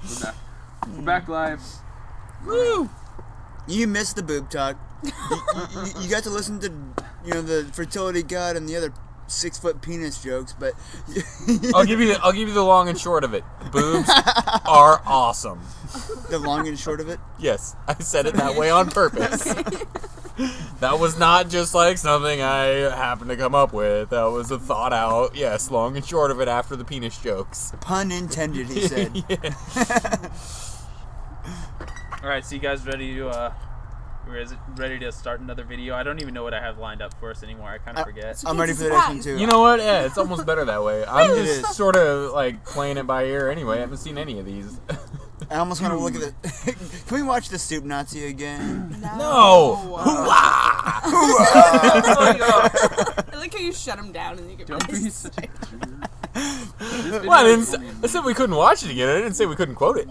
We're back live. Woo! You missed the boob talk. You got to listen to, the fertility god and the other 6-foot penis jokes, but I'll give you the long and short of it. Boobs are awesome. The long and short of it? Yes, I said it that way on purpose. That was not just like something I happened to come up with. That was a thought out. Yes, long and short of it after the penis jokes. Pun intended, he said. Yeah. All right, so you guys ready to start another video? I don't even know what I have lined up for us anymore. I kind of forget. I'm ready for the next one too. You know what? Yeah, it's almost better that way. I'm just sort of like playing it by ear anyway. I haven't seen any of these. I almost want to look at it. Can we watch the Soup Nazi again? No! I like how you shut him down and you get Don't be such a Well, I said we couldn't watch it again. I didn't say we couldn't quote it.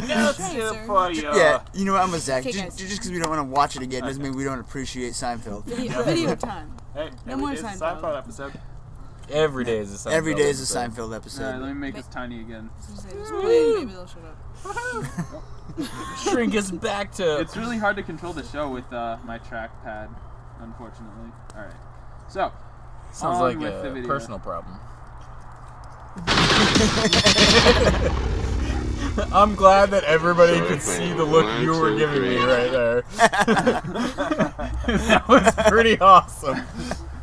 Yeah, you know what? I'm with Zach. Okay, Just because we don't want to watch it again doesn't mean we don't appreciate Seinfeld. Video time. Hey, No more Seinfeld. episode. Every day is a Seinfeld Every day is a episode. Seinfeld episode. All right, let me make this tiny again. Just play, maybe they'll shut up. Shrink us back to... It's really hard to control the show with my trackpad, unfortunately. All right, so Sounds on like with the a video. personal problem. I'm glad that everybody could see the look you were giving me right there. That was pretty awesome.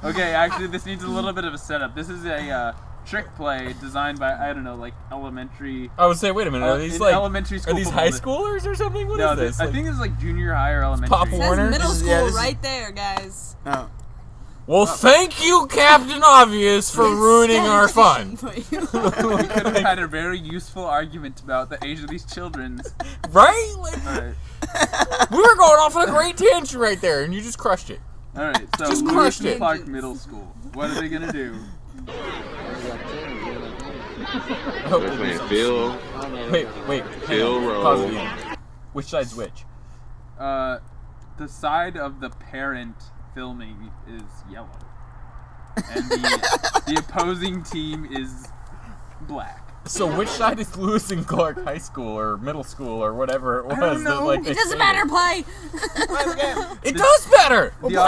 Okay, actually, this needs a little bit of a setup. This is a trick play designed by, I don't know, like elementary. I would say, wait a minute, are these in like elementary school? are these high schoolers or something? What No, is this? I think it's like junior high or elementary. Pop It Warner? says middle This is- school yeah, this is- right there, guys. Oh. Well, thank you, Captain Obvious, for ruining our fun. We could have had a very useful argument about the age of these children. Right? Like, All right, we were going off on a great tangent right there, and you just crushed it. all right. So Just Lewis crushed and it. Clark Middle School. What are they gonna do? I hope they do Phil, Wait. Phil hang on. Rowe. Pause it again. Which side's which? The side of the parent filming is yellow, and the opposing team is black. So which side is Lewis and Clark High School or middle school or whatever it was? don't know. That, like, they It doesn't stated? matter, play! It does matter! The-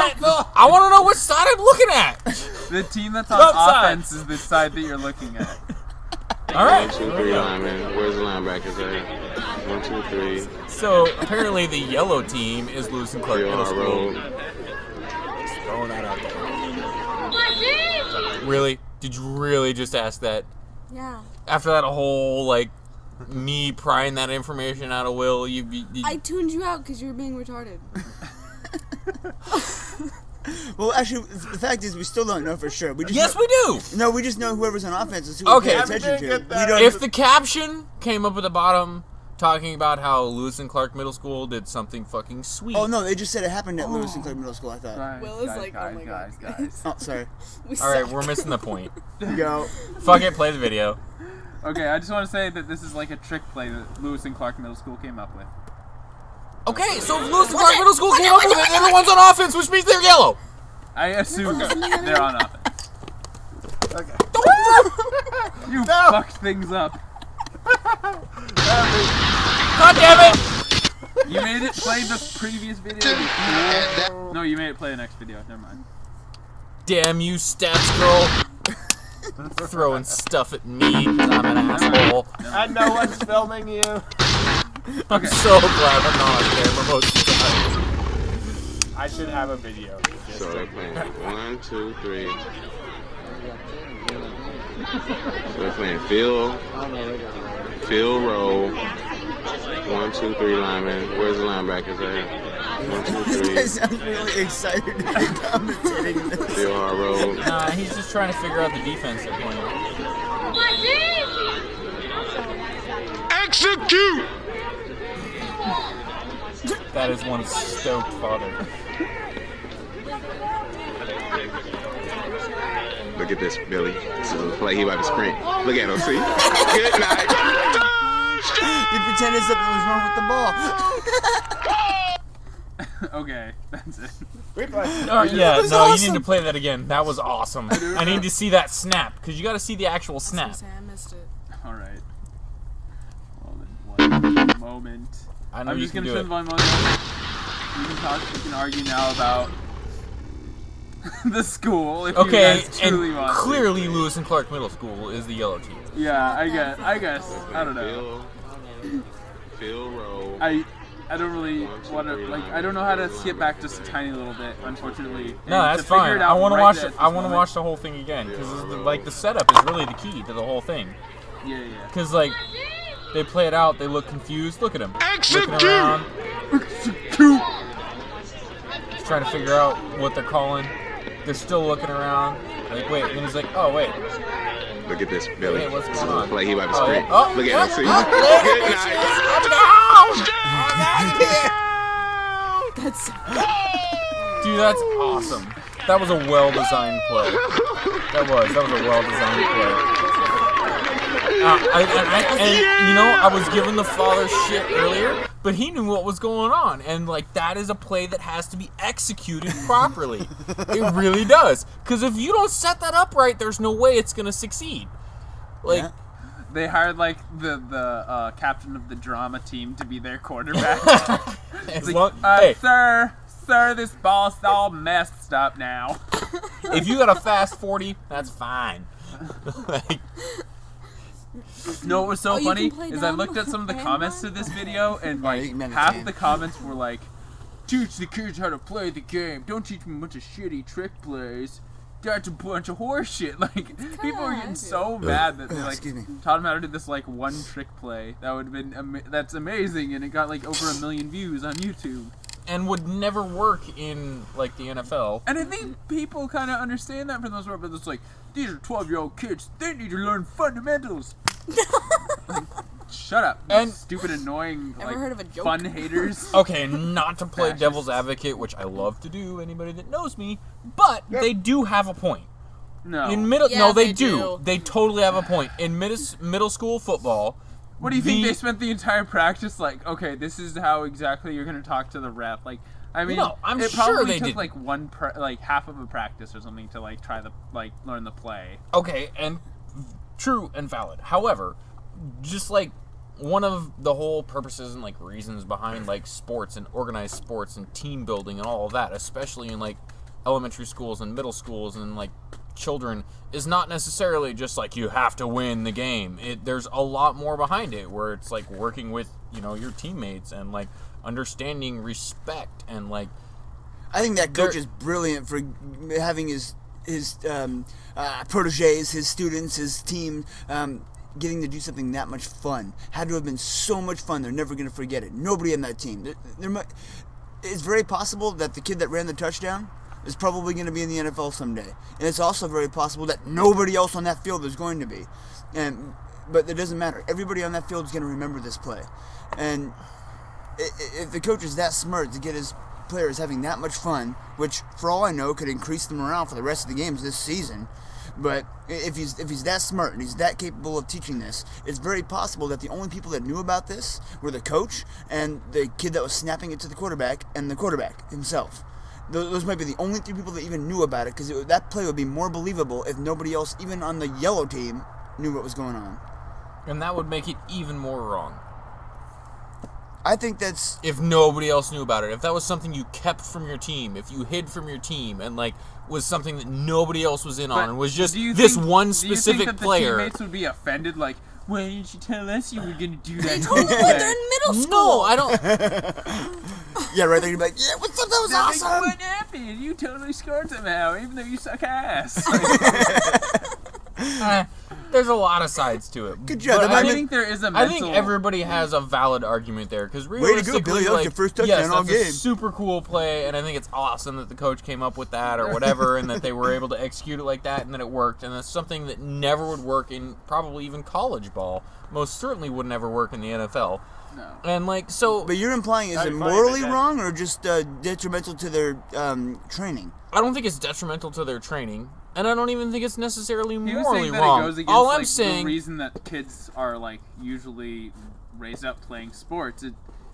I want to know which side I'm looking at! The team that's on Left side. offense is the side that you're looking at. Alright. 1, 2, 3 linemen. Where's the linebackers at? 1, 2, 3. So apparently the yellow team is Lewis and Clark Phil Middle School. Rowe. Just throwing that out there. Really? Did you really just ask that? Yeah. After that whole, like, me prying that information out of Will, you I tuned you out because you were being retarded. Well, actually, the fact is, we still don't know for sure. We just Yes, know, we do! No, we just know whoever's on offense is who Okay. we pay attention to. Get that. We don't. If the caption came up at the bottom talking about how Lewis and Clark Middle School did something fucking sweet. Oh no, they just said it happened at Lewis and Clark Middle School. I thought. Guys, Will is guys, like, oh guys, my guys, God. guys. Oh, sorry. We Alright, suck. we're missing the point. Go. Fuck it, play the video. Okay, I just want to say that this is like a trick play that Lewis and Clark Middle School came up with. Okay, so if Lewis and Clark Middle School came up with it, everyone's on offense, which means they're yellow. I assume they're on offense. Okay. You fucked things up. God damn it! You made it play the previous video. No, you made it play the next video. Never mind. Damn you, stats girl. Throwing stuff at me 'cause I'm an asshole. And no one's filming you. I'm so glad I'm not on camera most of the time. I should have a video. So they're playing 1, 2, 3. So they're playing Phil Rowe. 1, 2, 3 linemen. Where's the linebackers at? 1, 2, This guy 3. sounds really excited to be commentating this. Phil Rowe. Nah, he's just trying to figure out the defense they're playing. Execute! That is one stoked father. Look at this, Billy. This is a play. He about to sprint. Look at him, see? Good night. You pretended something was wrong with the ball. Okay, that's it. Replay. Alright, yeah, was no, you awesome. need to play that again. That was awesome. I need to see that snap, because you gotta see the actual I was snap. gonna say, I missed it. All right. moment. I know I'm you just can gonna do turn the it. volume on. We can argue now about the school if you Okay, guys truly and want to. clearly Lewis and Clark Middle School is the yellow team. Yeah, I guess. I don't know. Phil Rowe. I don't really want to, like, I don't know how to skip back just a tiny little bit, unfortunately. No, And that's to figure fine. it I out want to right watch. there at this I want to moment- watch the whole thing again because like the setup is really the key to the whole thing. Yeah. Because like they play it out, they look confused. Look at him, looking around, just trying to figure out what they're calling. They're still looking around. Like wait, and then he's like, oh wait. Look at this, Billy. Hey, what's This going is a on? play he might be Oh, sprint. yeah. Oh, Look yeah. at him, see? Good night. That's Dude, that's awesome. That was a well-designed play. That was a well-designed play. And you know, I was giving the father shit earlier, but he knew what was going on, and like that is a play that has to be executed properly. It really does, because if you don't set that up right, there's no way it's gonna succeed. Like, Yeah. They hired, like, the captain of the drama team to be their quarterback. as It's long, like, hey, Sir, this ball's all messed up now. if you got a fast 40, that's fine. Like, You know what was so Oh, you funny can play is I dumb looked at some of the and comments to run? this video, and Yeah, you like can manage half game. of the comments were like, "Teach the kids how to play the game. Don't teach them a bunch of shitty trick plays. That's a bunch of horse shit." Like people were how I getting feel. so mad that they like Excuse me. taught them how to do this like one trick play. That would have been that's amazing, and it got like over 1 million views on YouTube. and would never work in like the NFL. And I think people kind of understand that for the most part, but it's like, these are 12-year-old kids. They need to learn fundamentals. Like, shut up, you And- stupid, annoying, Ever like, heard of a joke? fun haters. Okay, not to play Fascists. devil's advocate, which I love to do, anybody that knows me, but they do have a point. No. In middle, Yeah, no, they they do. do. They totally have a point. In middle school football, What do you think they spent the entire practice like? Okay, this is how exactly you're gonna talk to the ref. Like, I mean, No, I'm it sure probably they took didn't. like half of a practice or something to like try learn the play. Okay, and true and valid. However, just like one of the whole purposes and like reasons behind like sports and organized sports and team building and all of that, especially in like elementary schools and middle schools and like children, is not necessarily just like you have to win the game. There's a lot more behind it, where it's like working with, you know, your teammates and like understanding respect and like I think that coach There- is brilliant for having his proteges, his students, his team, getting to do something that much fun. Had to have been so much fun. They're never going to forget it. Nobody on that team. It's very possible that the kid that ran the touchdown is probably going to be in the NFL someday. And it's also very possible that nobody else on that field is going to be. But it doesn't matter. Everybody on that field is going to remember this play. And if the coach is that smart to get his players having that much fun, which for all I know could increase the morale for the rest of the games this season, but if he's that smart and he's that capable of teaching this, it's very possible that the only people that knew about this were the coach and the kid that was snapping it to the quarterback and the quarterback himself. Those might be the only three people that even knew about it, because that play would be more believable if nobody else, even on the yellow team, knew what was going on. and that would make it even more wrong. I think that's... If nobody else knew about it, if that was something you kept from your team, if you hid from your team, and like was something that nobody else was in on, and was just do you this think- one do you specific think that player. The teammates would be offended, like, why didn't you tell us you were gonna do that? Totally, they're in middle school. No, I don't. Yeah, right there, you'd be like, yeah, what's up, that was They're like, awesome! what happened? You totally scored somehow, even though you suck ass. There's a lot of sides to it. Good job. But That I might think there is a I mental... think everybody has a valid argument there, because go, realistically, Billy. That was like, your first touchdown yes, all that's a game. super cool play, and I think it's awesome that the coach came up with that or whatever, and that they were able to execute it like that, and that it worked. And that's something that never would work in probably even college ball. Most certainly would never work in the NFL. No. And like so, But you're implying, is That'd it be funny if morally they did. wrong or just detrimental to their training? I don't think it's detrimental to their training, and I don't even think it's necessarily He was morally saying that wrong. it goes against All I'm like, saying, the reason that kids are like usually raised up playing sports.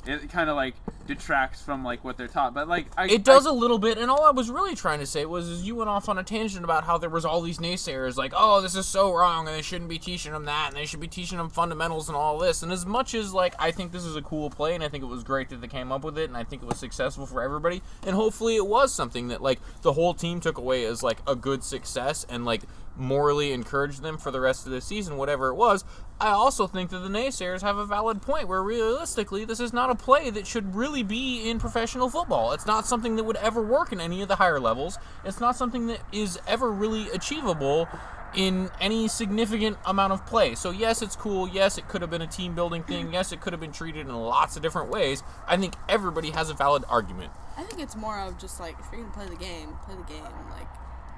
it kind of like detracts from like what they're taught. But like It does a little bit, and all I was really trying to say was is you went off on a tangent about how there was all these naysayers like, oh, this is so wrong, and they shouldn't be teaching them that, and they should be teaching them fundamentals and all this. And as much as like I think this is a cool play, and I think it was great that they came up with it, and I think it was successful for everybody, and hopefully it was something that like the whole team took away as like a good success and like morally encouraged them for the rest of the season, whatever it was. I also think that the naysayers have a valid point where realistically this is not a play that should really be in professional football. It's not something that would ever work in any of the higher levels. It's not something that is ever really achievable in any significant amount of play. So yes, it's cool. Yes, it could have been a team building thing. Yes, it could have been treated in lots of different ways. I think everybody has a valid argument. I think it's more of just like, if you're gonna play the game.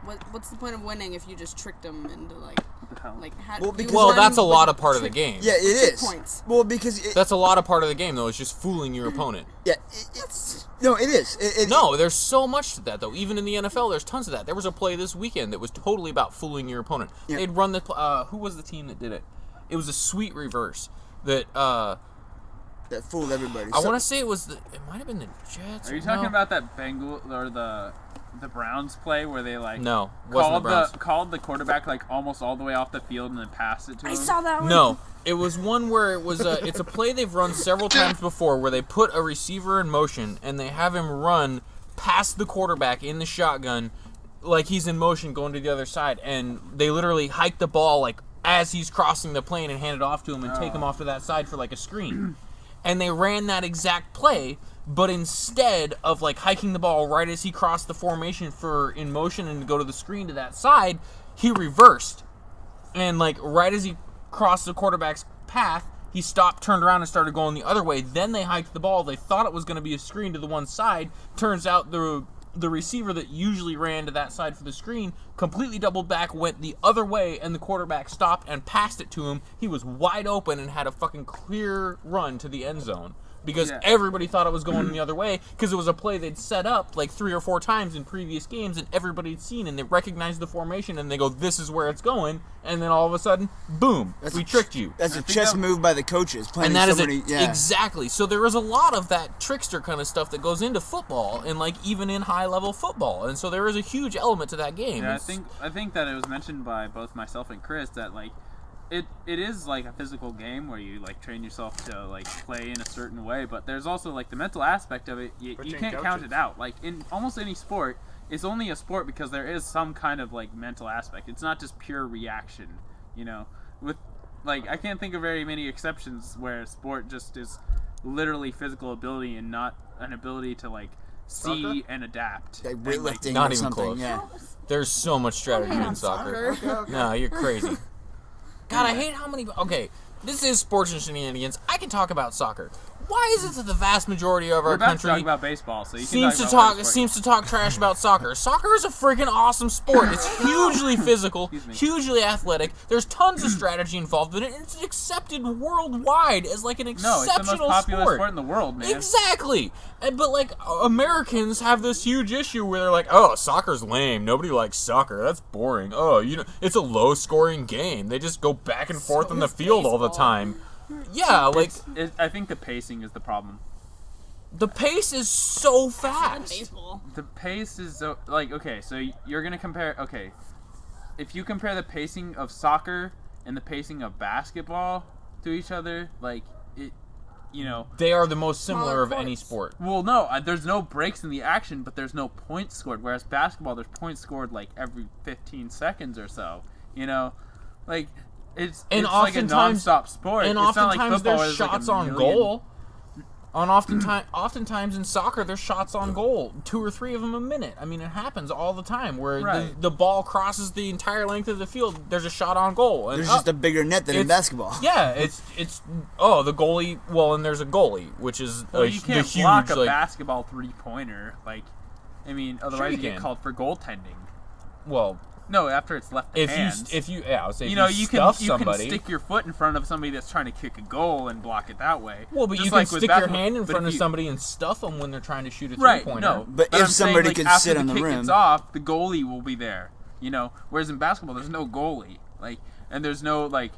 Like, what's the point of winning if you just tricked them into like how? Well, because- Well, that's a lot of part of the game. Yeah, it Trick is. points. Well, because That's a lot of part of the game, though. It's just fooling your opponent. yeah, it's no, it is. No, there's so much to that, though. Even in the NFL, there's tons of that. There was a play this weekend that was totally about fooling your opponent. Yeah. They'd run the who was the team that did it? It was a sweet reverse that that fooled everybody. I want to say it might have been the Jets. Are you or talking no. about that Bengal or the Browns play where they like No, wasn't the Browns. called the quarterback like almost all the way off the field and then passed it to him? I saw that one. No, it was one where it was it's a play they've run several times before where they put a receiver in motion and they have him run past the quarterback in the shotgun like he's in motion going to the other side, and they literally hike the ball like as he's crossing the plane and hand it off to him and take him off to that side for like a screen. And they ran that exact play, but instead of like hiking the ball right as he crossed the formation for in motion and to go to the screen to that side, he reversed. And like right as he crossed the quarterback's path, he stopped, turned around, and started going the other way. Then they hiked the ball. They thought it was going to be a screen to the one side. Turns out the receiver that usually ran to that side for the screen completely doubled back, went the other way, and the quarterback stopped and passed it to him. He was wide open and had a fucking clear run to the end zone because everybody thought it was going the other way because it was a play they'd set up like 3 or 4 times in previous games and everybody had seen, and they recognized the formation and they go, this is where it's going, and then all of a sudden, boom, we tricked you. That's a chess move by the coaches. And that is somebody, exactly. So there is a lot of that trickster kind of stuff that goes into football, and like even in high level football, and so there is a huge element to that game. Yeah, I think that it was mentioned by both myself and Chris that like it is like a physical game where you like train yourself to like play in a certain way, but there's also like the mental aspect of it. You can't count it out. Like in almost any sport, it's only a sport because there is some kind of like mental aspect. It's not just pure reaction, you know. With like I can't think of very many exceptions where sport just is literally physical ability and not an ability to like see Soccer? and adapt. Like And, weightlifting not or even something. close. Yeah. There's so much strategy in soccer. No, you're crazy. God, I hate how many... Okay, this is Sports and Shenanigans. I can talk about soccer. Why is it that the vast majority of We're our about country... to talk about baseball, so you seems can to talk about talk whatever sport seems to talk trash about soccer. Soccer is a freaking awesome sport. It's hugely physical, hugely athletic. There's tons of strategy involved in it, and it's accepted worldwide as like an No, exceptional it's the most popular sport in the world, man. Exactly. But like Americans have this huge issue where they're like, "Oh, soccer's lame. Nobody likes soccer. That's boring. Oh, you know, it's a low-scoring game. They just go back and forth on the field all the time." Yeah, like I think the pacing is the problem. the pace is so fast. Baseball. The pace is so, like, okay, so you're gonna compare. Okay, if you compare the pacing of soccer and the pacing of basketball to each other, like it, you know. They are the most similar Smaller of any courts. sport. Well, no, there's no breaks in the action, but there's no points scored. Whereas basketball, there's points scored like every 15 seconds or so. You know, like it's like a oftentimes- non-stop sport. And it's not like oftentimes football where there's there's, like, shots a on million. goal. Oftentimes in soccer, there's shots on goal, 2 or 3 of them a minute. I mean, it happens all the time where Right. the ball crosses the entire length of the field. There's a shot on goal. And There's just a bigger net than in it's- basketball. Yeah, it's the goalie. Well, and there's a goalie, which is Well, you the can't huge block a like. basketball 3-pointer. Like, I mean, otherwise you you get can. called for goaltending. Well, No, after it's left hands. if you yeah, I would say you if know, you you stuff can somebody. stick your foot in front of somebody that's trying to kick a goal and block it that way. Well, but Just you can like with stick your basketball. hand in But front if of you- somebody and stuff them when they're trying to shoot a Right, three-pointer. no. But if I'm saying, somebody like, can after sit on the kick rim- gets off, the goalie will be there. You know, whereas in basketball, there's no goalie. Like, and there's no like,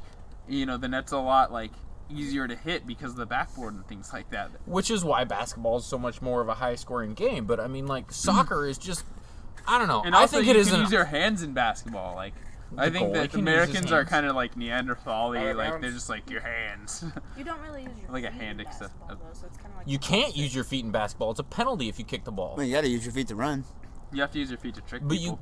you know, the net's a lot like easier to hit because of the backboard and things like that. Which is why basketball is so much more of a high-scoring game. But I mean, like soccer is just, I don't know. And I also, think you it is can use your hands in basketball. Like, I think goalie that can use his Americans are hands. kind of like Neanderthal-y. Out of Like, bounds. they're just like your hands. You don't really use your Like a feet hand in except- basketball, though, so it's kind of like You can't use your feet in basketball. It's a penalty if you kick the ball. Well, you gotta use your feet to run. You have to use your feet to trick But people.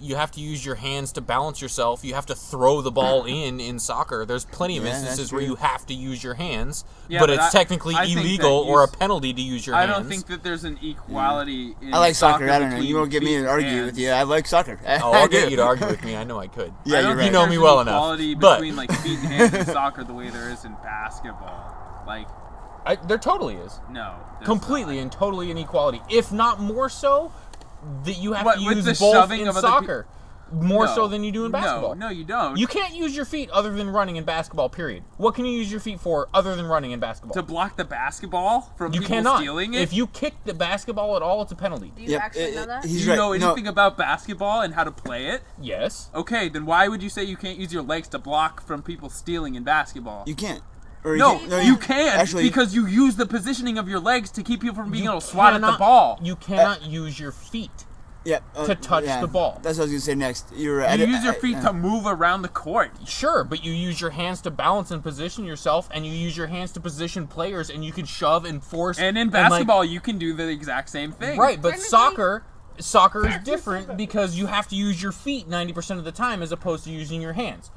you have to use your hands to balance yourself. You have to throw the ball in soccer. There's plenty of Yeah, instances that's where true. you have to use your hands, Yeah, but but it's technically I think illegal that or a use- penalty to use your I hands. don't think that there's an equality in I like soccer. I don't know. between You won't get me feet to and argue hands. with you. I like soccer. Oh, I'll get you to argue with me. I know I could. Yeah, I don't you're think right. You know me there's well an enough. equality But- between like feet and hands in soccer the way there is in basketball. Like, There totally is. no. there's Completely not. and totally an equality. If not more so, that you have What, to with use the both shoving in of other soccer. More No. so than you do in basketball. No, you don't. You can't use your feet other than running in basketball, period. What can you use your feet for other than running in basketball? To block the basketball from You people cannot. stealing it? If you kick the basketball at all, it's a penalty. Do you Yep, actually know that? Do He's you right. know No, anything about basketball and how to play it? Yes. Okay, then why would you say you can't use your legs to block from people stealing in basketball? you can't. Or No, can't- you can Actually, because you use the positioning of your legs to keep people from being able to swat at the cannot- ball. You cannot use your feet. yeah, to touch yeah, the ball. That's what I was gonna say next. You're right. You use your feet to move around the court. Sure, but you use your hands to balance and position yourself, and you use your hands to position players, and you can shove and force. And in like- basketball, you can do the exact same thing. right, but Technically- soccer is different because you have to use your feet 90% of the time as opposed to using your hands.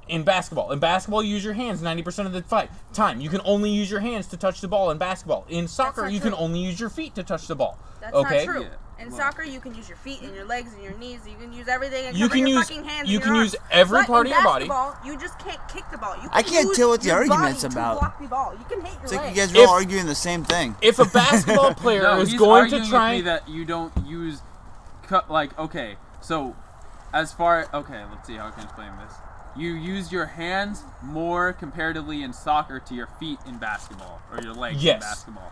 In basketball, you use your hands 90% of the time. You can only use your hands to touch the ball in basketball. In soccer, not you can true. only use your feet to touch the ball. That's okay? not true. Yeah, In well- soccer, you can use your feet and your legs and your knees. You can use everything and You cover can your use- fucking hands you and can your use arms. every But part in of your body. basketball, you just can't kick the ball. You I can can't use tell what the your argument's body about. To block the ball. You can hit your It's like legs. you guys are all If- arguing the same thing. If a basketball player No, is he's going arguing to try, with me that you don't use, like, okay, so let's see how I can explain this. You use your hands more comparatively in soccer to your feet in basketball, or your legs Yes. in basketball.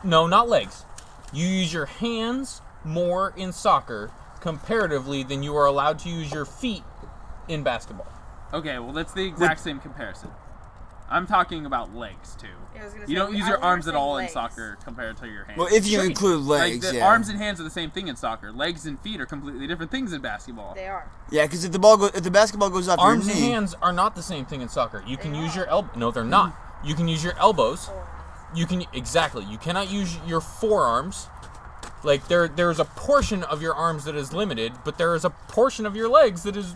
no, not legs. You use your hands more in soccer comparatively than you are allowed to use your feet in basketball. Okay, well that's the exact same comparison. I'm talking about legs too. Yeah, I was gonna You say, don't use I your was gonna arms at say all legs. in soccer compared to your hands. Well, if you Sure. include like legs, the yeah. arms and hands are the same thing in soccer. Legs and feet are completely different things in basketball. They are. Yeah, because if the basketball goes off Arms your and knee, hands are not the same thing in soccer. You can They use are. your elbow. No, they're not. You can use your elbows. Or- You can exactly. You cannot use your forearms. Like there's a portion of your arms that is limited, but there is a portion of your legs that is.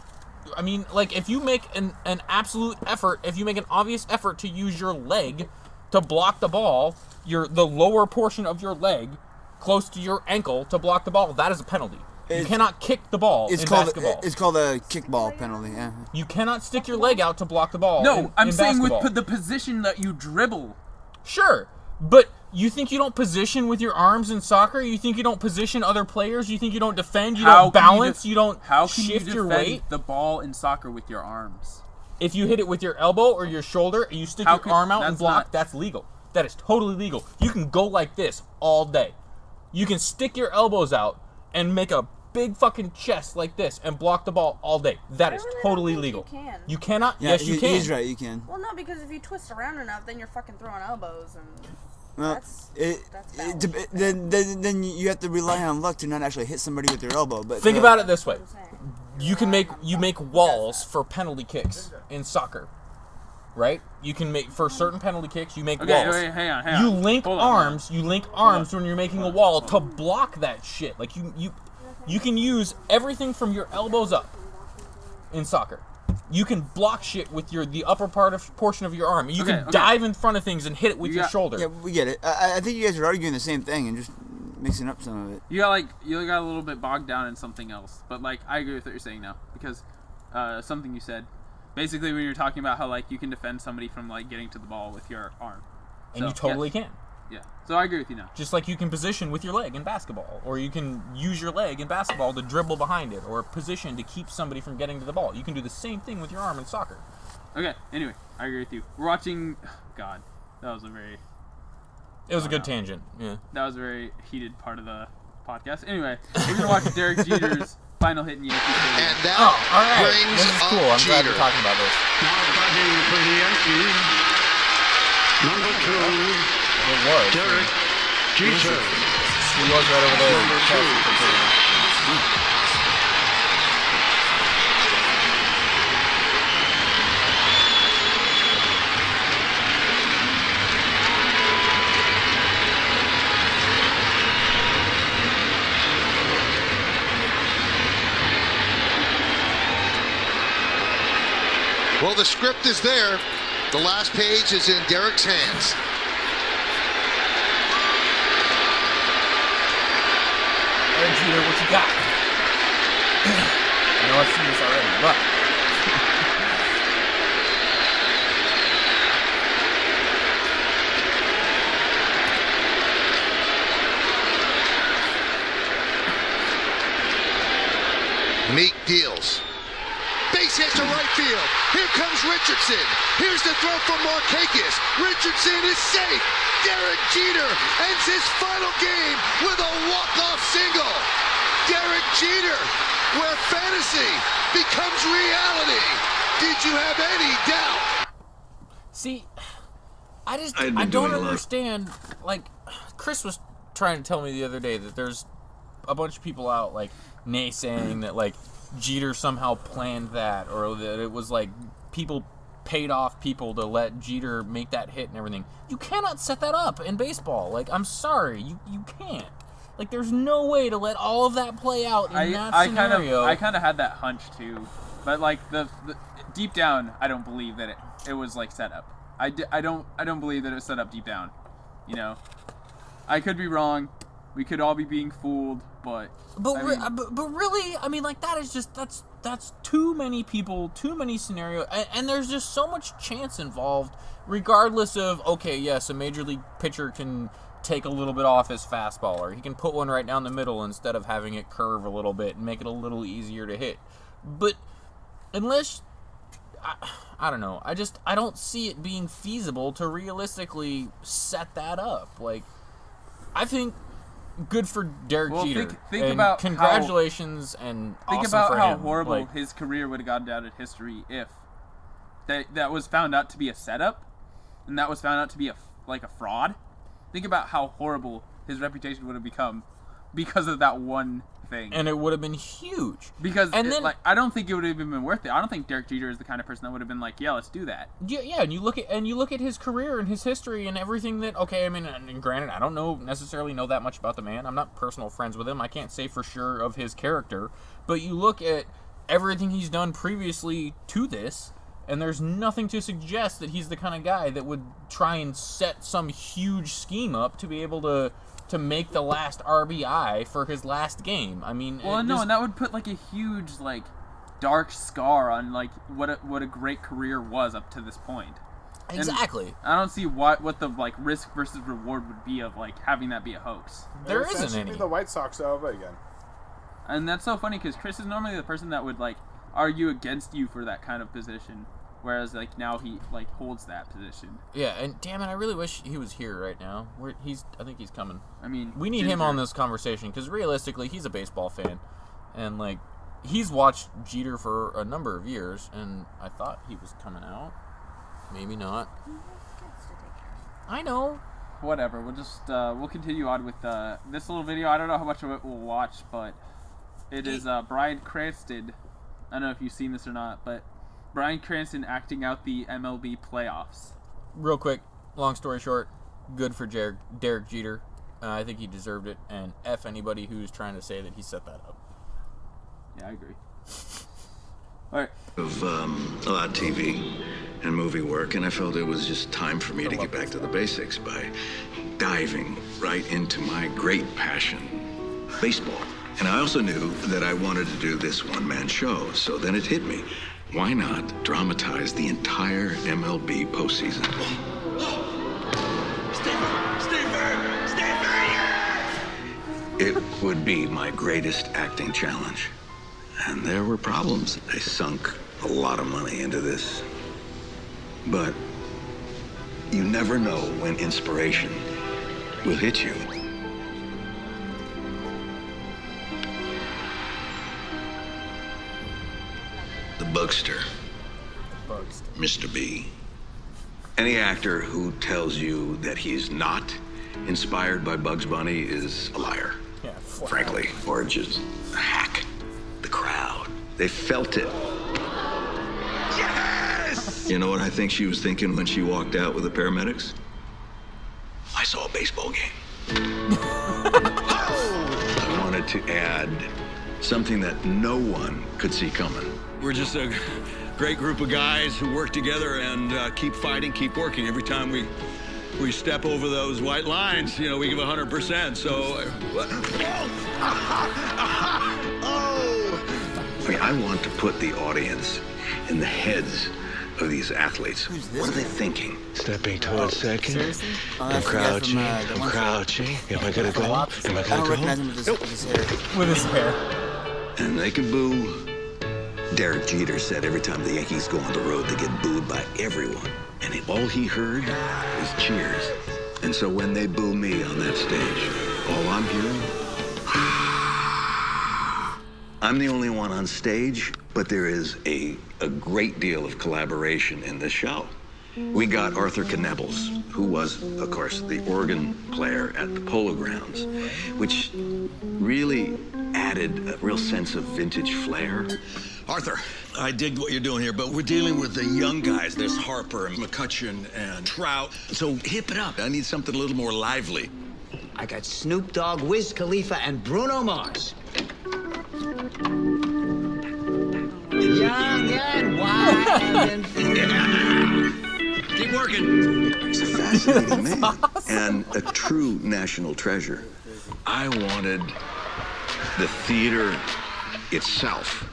I mean, like if you make an absolute effort, if you make an obvious effort to use your leg to block the ball, the lower portion of your leg close to your ankle to block the ball, that is a penalty. You It's- cannot kick the ball it's in called basketball. it's called a kickball penalty. Yeah. You cannot stick your leg out to block the ball. No, I'm in saying basketball. with the position that you dribble. Sure, but you think you don't position with your arms in soccer? You think you don't position other players? You think you don't defend? You How don't can you balance? You don't How can shift you your defend weight? the ball in soccer with your arms? If you hit it with your elbow or your shoulder, and you stick How your can- arm out and that's block, not- that's legal. That is totally legal. You can go like this all day. You can stick your elbows out and make a big fucking chest like this and block the ball all day. That is I really don't totally think you legal. can. You cannot? Yeah, yes, you can. He's right. You can. Well, no, because if you twist around enough, then you're fucking throwing elbows and. Well, That's it, then you have to rely on luck to not actually hit somebody with your elbow. But Think about it this way. what I'm saying. You make walls for penalty kicks in soccer, right? You can make for certain penalty kicks. You make Okay, walls. wait, hang on. You link Hold on, hold on. arms. You link arms when you're making a wall to block that shit. Like you can use everything from your elbows up in soccer. You can block shit with the upper portion of your arm. You can Okay. dive in front of things and hit it with You your got- shoulder. Yeah, we get it. I think you guys are arguing the same thing and just mixing up some of it. You got a little bit bogged down in something else, but like I agree with what you're saying now because something you said, basically when you're talking about how like you can defend somebody from like getting to the ball with your arm, And So, you totally yes. can. Yeah, so I agree with you now. Just like you can position with your leg in basketball, or you can use your leg in basketball to dribble behind it, or position to keep somebody from getting to the ball. You can do the same thing with your arm in soccer. Okay, anyway, I agree with you. We're watching. God, that was a very tangent. Yeah. that was a very heated part of the podcast. Anyway, we're gonna watch Derek Jeter's final hit in Yankee Stadium. And that Oh, all right. brings This is up cool. I'm glad Jeter. we're talking about this. Now batting for the Yankees, number 2, It was. Derek Jeter. He was right over there. Well, the script is there. The last page is in Derek's hands. Derek Jeter, what you got? I know I've seen this already, but Meek deals. Base hit to right field. Here comes Richardson. Here's the throw from Markakis. Richardson is safe. Derek Jeter ends his final game with a walk-off single. Derek Jeter, where fantasy becomes reality. Did you have any doubt? see, I don't understand. Like, Chris was trying to tell me the other day that there's a bunch of people out like naysaying that like Jeter somehow planned that, or that it was like people paid off people to let Jeter make that hit and everything. You cannot set that up in baseball. Like, I'm sorry, you can't. Like, there's no way to let all of that play out in that scenario. I kind of had that hunch too, but like the deep down, I don't believe that it was like set up. I don't believe that it was set up deep down. You know, I could be wrong. We could all be being fooled, but really, I mean, like, that is just that's too many people, too many scenarios, and there's just so much chance involved. Regardless of, okay, yes, a major league pitcher can take a little bit off his fastball, or he can put one right down the middle instead of having it curve a little bit and make it a little easier to hit. But unless, I don't know, I don't see it being feasible to realistically set that up. Like, I think good for Derek Jeter. Think and about congratulations and think awesome about for how him. horrible Like, his career would have gone down in history if that was found out to be a setup, and that was found out to be a fraud. Think about how horrible his reputation would have become because of that one thing. and it would have been huge. Because and then, I don't think it would have even been worth it. I don't think Derek Jeter is the kind of person that would have been like, yeah, let's do that. Yeah, and you look at his career and his history and everything that. Okay, I mean, and granted, I don't necessarily know that much about the man. I'm not personal friends with him. I can't say for sure of his character. But you look at everything he's done previously to this, and there's nothing to suggest that he's the kind of guy that would try and set some huge scheme up to be able to make the last RBI for his last game. I mean, Well, no, and that would put like a huge like dark scar on like what a great career was up to this point. exactly. And I don't see what the like risk versus reward would be of like having that be a hoax. There It isn't should any. be the White Sox over again. And that's so funny because Chris is normally the person that would like argue against you for that kind of position, whereas like now he like holds that position. Yeah, and damn it, I really wish he was here right now. I think he's coming. I mean, We need him on this conversation because realistically, he's a baseball fan, and like he's watched Jeter for a number of years, and I thought he was coming out. Maybe not. I know. Whatever. We'll just we'll continue on with this little video. I don't know how much of it we'll watch, but it is Bryan Cranston. I don't know if you've seen this or not, but Bryan Cranston acting out the MLB playoffs. Real quick, long story short, good for Derek Jeter. I think he deserved it, and F anybody who's trying to say that he set that up. Yeah, I agree. All right. Of a lot of TV and movie work, and I felt it was just time for me to get back to the basics by diving right into my great passion, baseball. And I also knew that I wanted to do this one-man show, so then it hit me. Why not dramatize the entire MLB postseason? It would be my greatest acting challenge. And there were problems. I sunk a lot of money into this. But you never know when inspiration will hit you. The Bugster. Mr. B. Any actor who tells you that he's not inspired by Bugs Bunny is a liar. Yeah, frankly, or just a hack. The crowd, they felt it. Yes! You know what I think she was thinking when she walked out with the paramedics? I saw a baseball game. I wanted to add something that no one could see coming. We're just a great group of guys who work together and keep fighting, keep working. Every time we step over those white lines, you know, we give 100%. So, I mean, I want to put the audience in the heads of these athletes. What are they thinking? Stepping towards second. Seriously? I'm crouching. I'm crouching. Am I gonna go? Am I I don't gonna recognize go? him with his hair. With his hair. And they can boo. Derek Jeter said every time the Yankees go on the road, they get booed by everyone. And all he heard was cheers. And so when they boo me on that stage, all I'm hearing, I'm the only one on stage, but there is a great deal of collaboration in this show. We got Arthur Knebels, who was, of course, the organ player at the Polo Grounds, which really added a real sense of vintage flair. Arthur, I dig what you're doing here, but we're dealing with the young guys. There's Harper and McCutcheon and Trout. So hip it up. I need something a little more lively. I got Snoop Dogg, Wiz Khalifa, and Bruno Mars. Young and wild and Keep working. It's a fascinating man and a true national treasure. I wanted the theater itself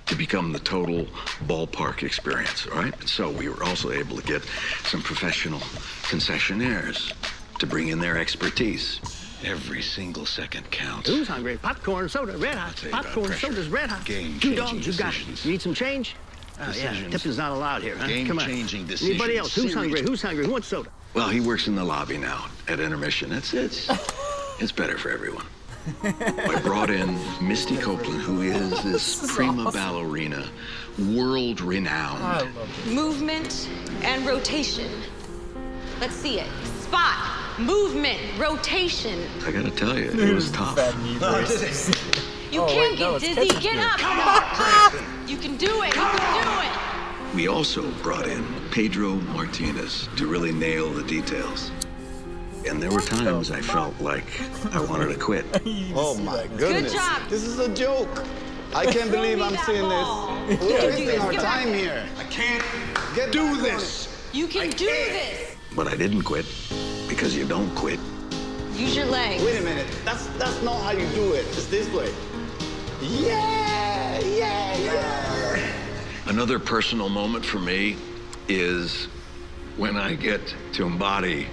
to become the total ballpark experience, all right? And so we were also able to get some professional concessionaires to bring in their expertise. Every single second counts. Who's hungry? Popcorn, soda, red hot. Popcorn, soda's red hot. Two dogs, you got it. You need some change? Oh, yeah, tipping's not allowed here, huh? Come on. Game-changing decisions. Anybody else? Who's hungry? Who's hungry? Who wants soda? Well, he works in the lobby now at intermission. It's better for everyone. I brought in Misty Copeland, who is this prima ballerina, world-renowned. Movement and rotation. Let's see it. Spot, movement, rotation. I gotta tell you, it was tough. You can't get dizzy. Get up. Come on. You can do it. You can do it. We also brought in Pedro Martinez to really nail the details. And there were times I felt like I wanted to quit. Oh my goodness. Good job. This is a joke. I can't believe I'm seeing this. We're wasting our time here. I can't do this. You can do this. But I didn't quit, because you don't quit. Use your legs. Wait a minute. That's not how you do it. It's this way. Yeah, yeah, yeah. Another personal moment for me is when I get to embody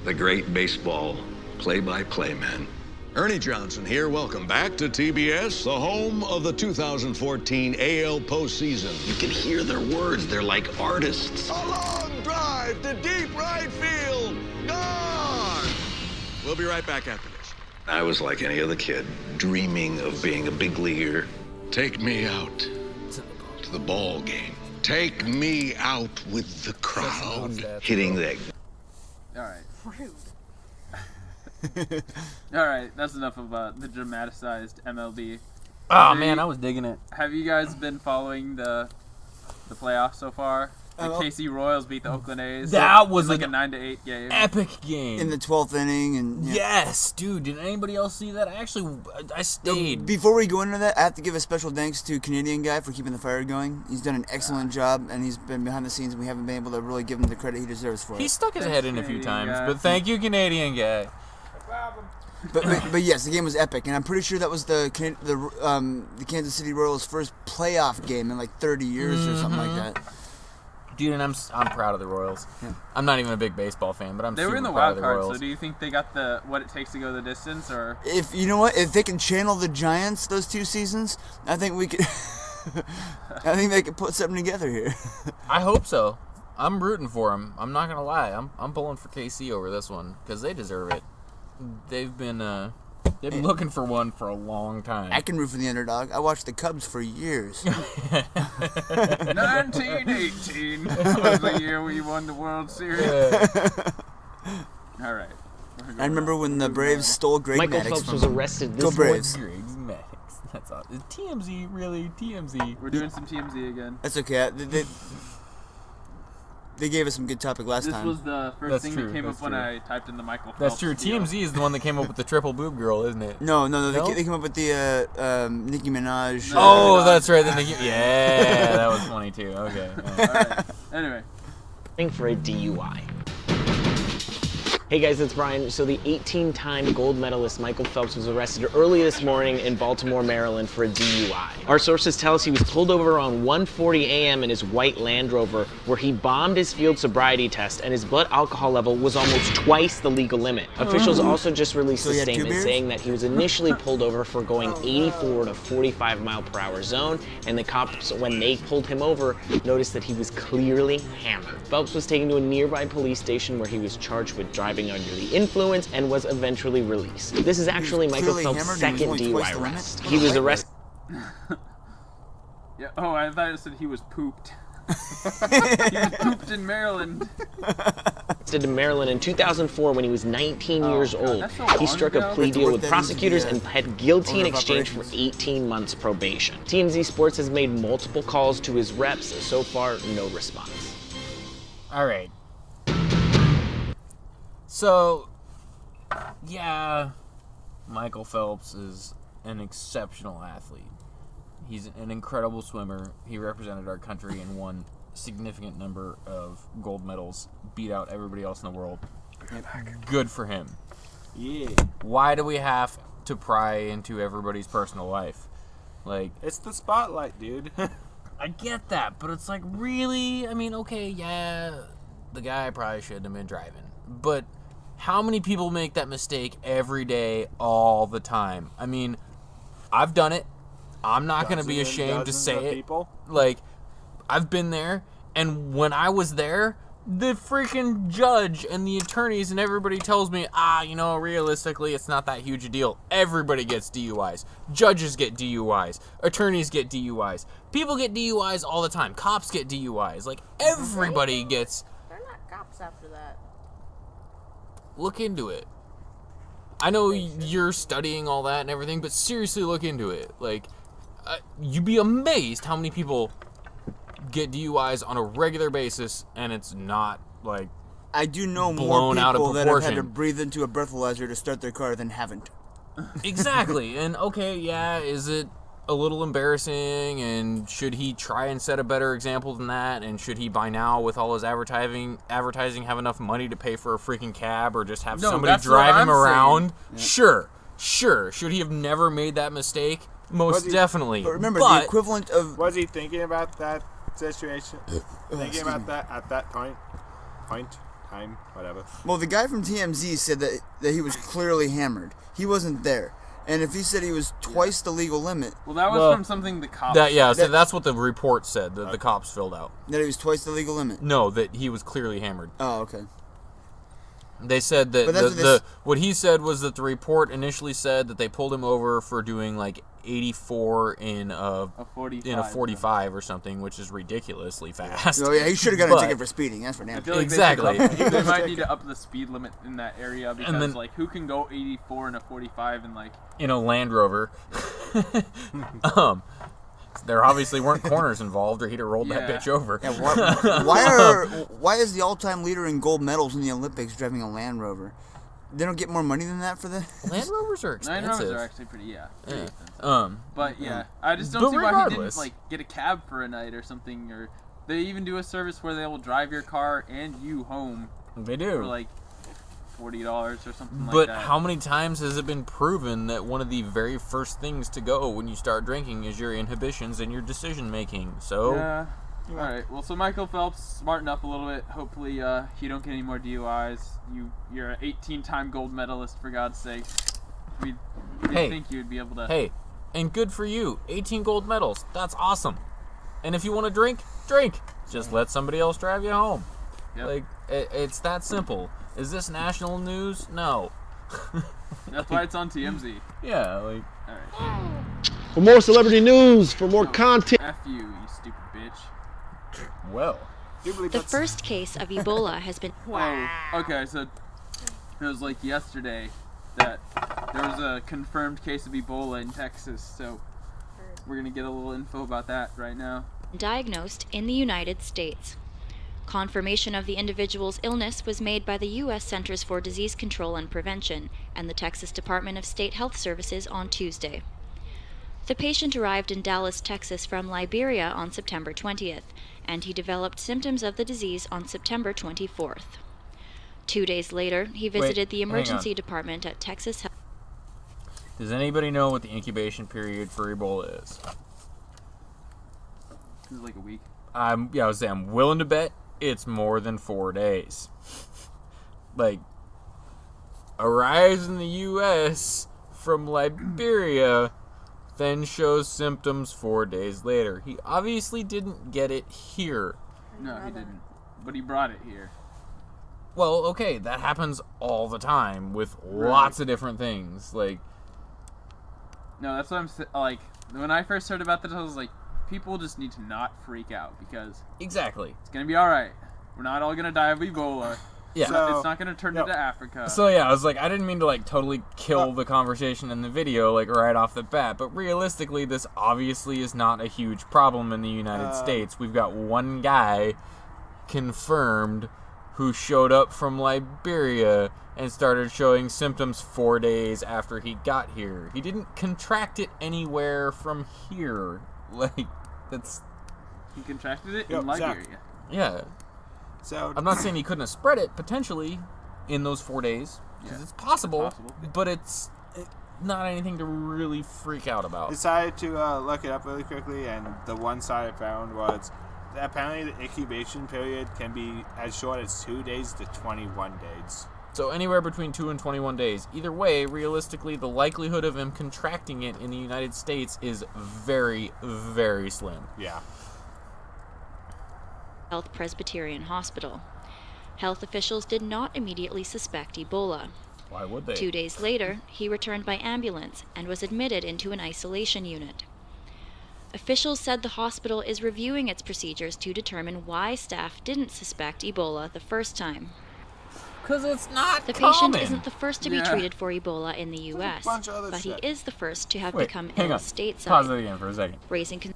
the great baseball play-by-play man. Ernie Johnson here. Welcome back to TBS, the home of the 2014 AL postseason. You can hear their words. They're like artists. A long drive to deep right field. Gone! We'll be right back after this. I was like any other kid, dreaming of being a big leaguer. Take me out to the ball game. Take me out with the crowd. Hitting that. All right. Rude. All right, that's enough about the dramaticized MLB. Oh man, I was digging it. Have you guys been following the playoffs so far? The KC Royals beat the Oakland A's. That was like a 9-8 game. Epic game. In the 12th inning. And yes, dude. Did anybody else see that? I stayed. Before we go into that, I have to give a special thanks to Canadian guy for keeping the fire going. He's done an excellent job, and he's been behind the scenes, and we haven't been able to really give him the credit he deserves for it. He stuck his head in a few times, but thank you, Canadian guy. But yes, the game was epic, and I'm pretty sure that was the Kansas City Royals' first playoff game in like 30 years or something like that. Dude, and I'm proud of the Royals. Yeah. I'm not even a big baseball fan, but they were in the proud wild of the card. Royals. So do you think they got what it takes to go the distance, or if you know what, if they can channel the Giants those 2 seasons, I think we could. I think they could put something together here. I hope so. I'm rooting for them. I'm not gonna lie. I'm pulling for KC over this one because they deserve it. They've been They've been looking for one for a long time. I can root for the underdog. I watched the Cubs for years. 1918 was the year we won the World Series. All right. I remember when the Braves stole Greg Michael Maddux Phelps from was arrested this Go Braves. Greg Maddux. That's awesome. Is TMZ really TMZ? We're doing some TMZ again. That's okay. They gave us some good topic last time. This was the first thing that came up when I typed in the Michael Phelps. That's true. deal. TMZ is the one that came up with the triple boob girl, isn't it? No. They came up with the Nicki Minaj. Oh, that's right. The Nicki. Yeah, that was funny too. Okay. All right. Anyway. For a DUI. Hey guys, it's Brian. So the 18-time gold medalist Michael Phelps was arrested early this morning in Baltimore, Maryland for a DUI. Our sources tell us he was pulled over around 1:40 a.m. in his white Land Rover, where he bombed his field sobriety test, and his blood alcohol level was almost twice the legal limit. Officials also just released a statement saying that he was initially pulled over for going 84 to 45 mile per hour zone, and the cops, when they pulled him over, noticed that he was clearly hammered. Phelps was taken to a nearby police station where he was charged with driving under the influence and was eventually released. This is actually Michael Phelps' second DUI arrest. He was arrested. Yeah. Oh, I thought it said he was pooped. He was pooped in Maryland. In Maryland in 2004 when he was 19 years old. He struck a plea deal with prosecutors and pled guilty in exchange for 18 months probation. TMZ Sports has made multiple calls to his reps. So far, no response. All right. So, yeah, Michael Phelps is an exceptional athlete. He's an incredible swimmer. He represented our country and won significant number of gold medals, beat out everybody else in the world. Good for him. Yeah. Why do we have to pry into everybody's personal life? Like, it's the spotlight, dude. I get that, but it's like, really? I mean, okay, yeah, the guy probably shouldn't have been driving, but how many people make that mistake every day, all the time? I mean, I've done it. I'm not going to be ashamed to say it. Like, I've been there, and when I was there, the freaking judge and the attorneys and everybody tells me, realistically, it's not that huge a deal. Everybody gets DUIs. Judges get DUIs. Attorneys get DUIs. People get DUIs all the time. Cops get DUIs. Like, everybody gets... They're not cops after that. Look into it. I know you're studying all that and everything, but seriously look into it. Like, you'd be amazed how many people get DUIs on a regular basis, and it's not, like, I do know blown more out of people that have had to proportion. breathe into a breathalyzer to start their car than haven't. Exactly. And, okay, yeah, is it a little embarrassing, and should he try and set a better example than that, and should he by now with all his advertising have enough money to pay for a freaking cab or just have somebody drive him around? Yeah. Sure. Should he have never made that mistake? Most definitely. But remember, the equivalent of... Was he thinking about that situation? Thinking about that at that time, whatever. Well, the guy from TMZ said that he was clearly hammered. He wasn't there. And if he said he was twice the legal limit... Well, that was from something the cops... So that's what the report said, that the cops filled out. That he was twice the legal limit? No, that he was clearly hammered. Oh, okay. They said that what he said was that the report initially said that they pulled him over for doing like 84 in a 45 or something, which is ridiculously fast. Oh yeah, he should have gotten a ticket for speeding. That's for damn sure. Exactly. They might need to up the speed limit in that area because like who can go 84 in a 45 and like in a Land Rover? There obviously weren't corners involved, or he'd have rolled that bitch over. Yeah, why is the all-time leader in gold medals in the Olympics driving a Land Rover? They don't get more money than that for that? Land Rovers are expensive. Land Rovers are actually pretty expensive. But yeah, I just don't see why he didn't like get a cab for a night or something, or they even do a service where they will drive your car and you home. They do. For like $40 or something like that. But how many times has it been proven that one of the very first things to go when you start drinking is your inhibitions and your decision making? So yeah. All right. Well, so Michael Phelps, smarten up a little bit. Hopefully, you don't get any more DUIs. You're an 18-time gold medalist, for God's sake. We think you'd be able to. Hey, and good for you. 18 gold medals. That's awesome. And if you want to drink. Just let somebody else drive you home. Yep. Like it's that simple. Is this national news? No. That's why it's on TMZ. Yeah, like. Alright. For more celebrity news, for more content. F you stupid bitch. Well. The first case of Ebola has been... Oh, okay, so it was like yesterday that there was a confirmed case of Ebola in Texas, so we're going to get a little info about that right now. ...diagnosed in the United States. Confirmation of the individual's illness was made by the U.S. Centers for Disease Control and Prevention and the Texas Department of State Health Services on Tuesday. The patient arrived in Dallas, Texas from Liberia on September 20th, and he developed symptoms of the disease on September 24th. 2 days later, he visited the emergency department at Texas Health. Does anybody know what the incubation period for Ebola is? Is it like a week? I would say I'm willing to bet it's more than 4 days. Like, arrives in the U.S. from Liberia, then shows symptoms 4 days later. He obviously didn't get it here. No, he didn't. But he brought it here. Well, okay, that happens all the time with lots of different things. Like, no, that's what I'm like. When I first heard about this, I was like, people just need to not freak out because exactly, it's gonna be all right. We're not all gonna die of Ebola. Yeah, it's not gonna turn into Africa. So yeah, I was like, I didn't mean to like totally kill the conversation in the video like right off the bat, but realistically, this obviously is not a huge problem in the United States. We've got one guy confirmed who showed up from Liberia and started showing symptoms 4 days after he got here. He didn't contract it anywhere from here. Like, that's... He contracted it in Liberia. Yeah. So I'm not saying he couldn't have spread it, potentially, in those 4 days. Because it's possible, but it's not anything to really freak out about. Decided to look it up really quickly, and the one site I found was apparently the incubation period can be as short as 2 days to 21 days. So anywhere between 2 and 21 days. Either way, realistically, the likelihood of him contracting it in the United States is very, very slim. Yeah. Health Presbyterian Hospital. Health officials did not immediately suspect Ebola. Why would they? 2 days later, he returned by ambulance and was admitted into an isolation unit. Officials said the hospital is reviewing its procedures to determine why staff didn't suspect Ebola the first time. Because it's not The common. patient isn't the first to be treated for Ebola in the U.S., but he is the first to have become ill stateside. Pause it again for a second. Raising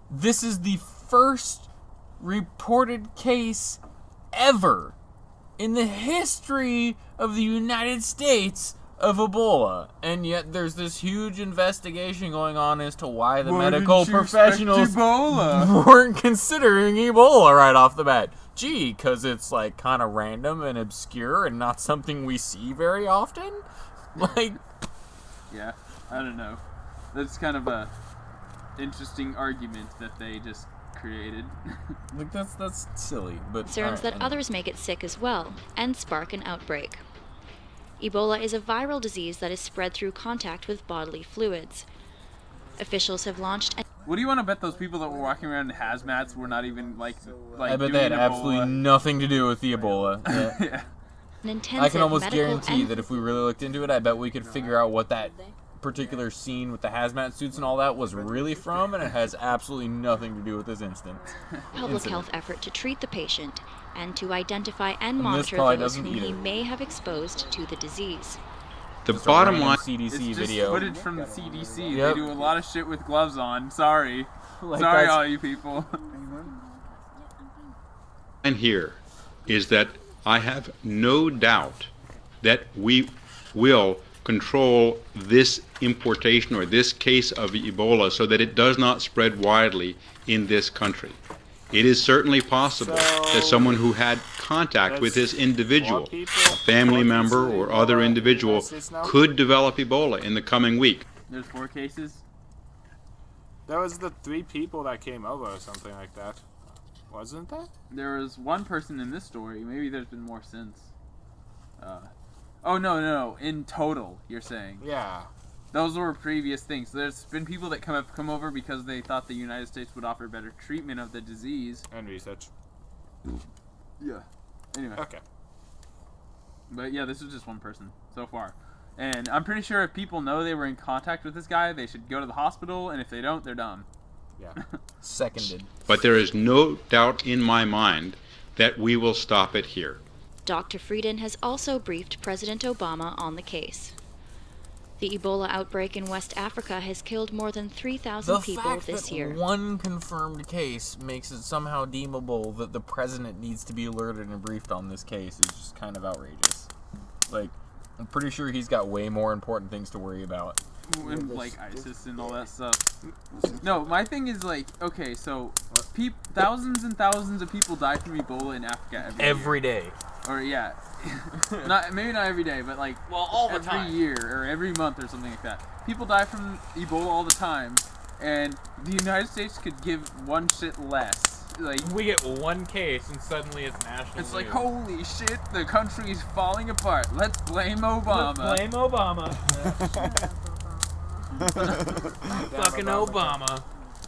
This is the first reported case ever in the history of the United States of Ebola, and yet there's this huge investigation going on as to why the medical professionals weren't considering Ebola right off the bat. Gee, because it's like kind of random and obscure and not something we see very often? Like, yeah, I don't know. That's kind of a interesting argument that they just created. Like, that's silly, but concerns that others may get sick as well and spark an outbreak. Ebola is a viral disease that is spread through contact with bodily fluids. Officials have launched What do you want to bet those people that were walking around in hazmats were not even like I bet they had absolutely nothing to do with the Ebola. Yeah. Yeah. An intensive I can almost medical guarantee that if we really looked into it, I bet we could figure out what that particular scene with the hazmat suits and all that was really from, and it has absolutely nothing to do with this incident. Public health effort to treat the patient and to identify and this monitor probably those doesn't whom he either. may have exposed to the disease. The bottom line CDC it's video. just footage from the CDC. Yep. They do a lot of shit with gloves on. Sorry. Like Sorry, that's- all you people. And here is that I have no doubt that we will control this importation or this case of Ebola so that it does not spread widely in this country. It is certainly possible that someone who had contact with this individual, a family member or other individual, could develop Ebola in the coming week. There's 4 cases? There was the 3 people that came over or something like that. Wasn't there? There was 1 person in this story. Maybe there's been more since. Oh, no. In total, you're saying. Yeah. Those were previous things. There's been people that come over because they thought the United States would offer better treatment of the disease. And research. Yeah. Anyway. Okay. But yeah, this is just one person so far. And I'm pretty sure if people know they were in contact with this guy, they should go to the hospital, and if they don't, they're dumb. Yeah. Seconded. But there is no doubt in my mind that we will stop it here. Dr. Frieden has also briefed President Obama on the case. The Ebola outbreak in West Africa has killed more than 3,000 people this year. One confirmed case makes it somehow deemable that the president needs to be alerted and briefed on this case is just kind of outrageous. Like, I'm pretty sure he's got way more important things to worry about. And, like, ISIS and all that stuff. No, my thing is, like, okay, so thousands and thousands of people die from Ebola in Africa every day. Or, yeah. Maybe not every day, but, like, all the every time. Year or every month or something like that. People die from Ebola all the time, and the United States could give one shit less. Like, we get one case and suddenly it's national It's news. like, holy shit, the country's falling apart. Let's blame Obama. Let's blame Obama. Fucking Obama.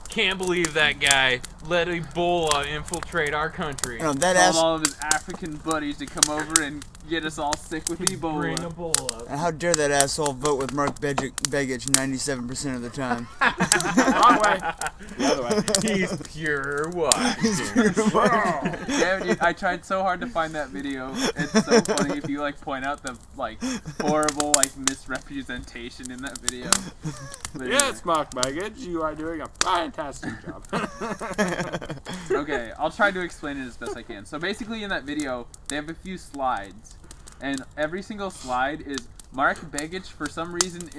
Can't believe that guy let Ebola infiltrate our country. Told all of his African buddies to come over and get us all sick with Ebola. Bring Ebola. And how dare that asshole vote with Mark Begich 97% of the time? Wrong way. The other way. He's pure Washington. Yeah, dude, I tried so hard to find that video. It's so funny if you like point out the like horrible like misrepresentation in that video. But Yes, Mark Baggage, you are doing a fantastic job. Okay, I'll try to explain it as best I can. So basically in that video, they have a few slides. And every single slide is Mark Begich for some reason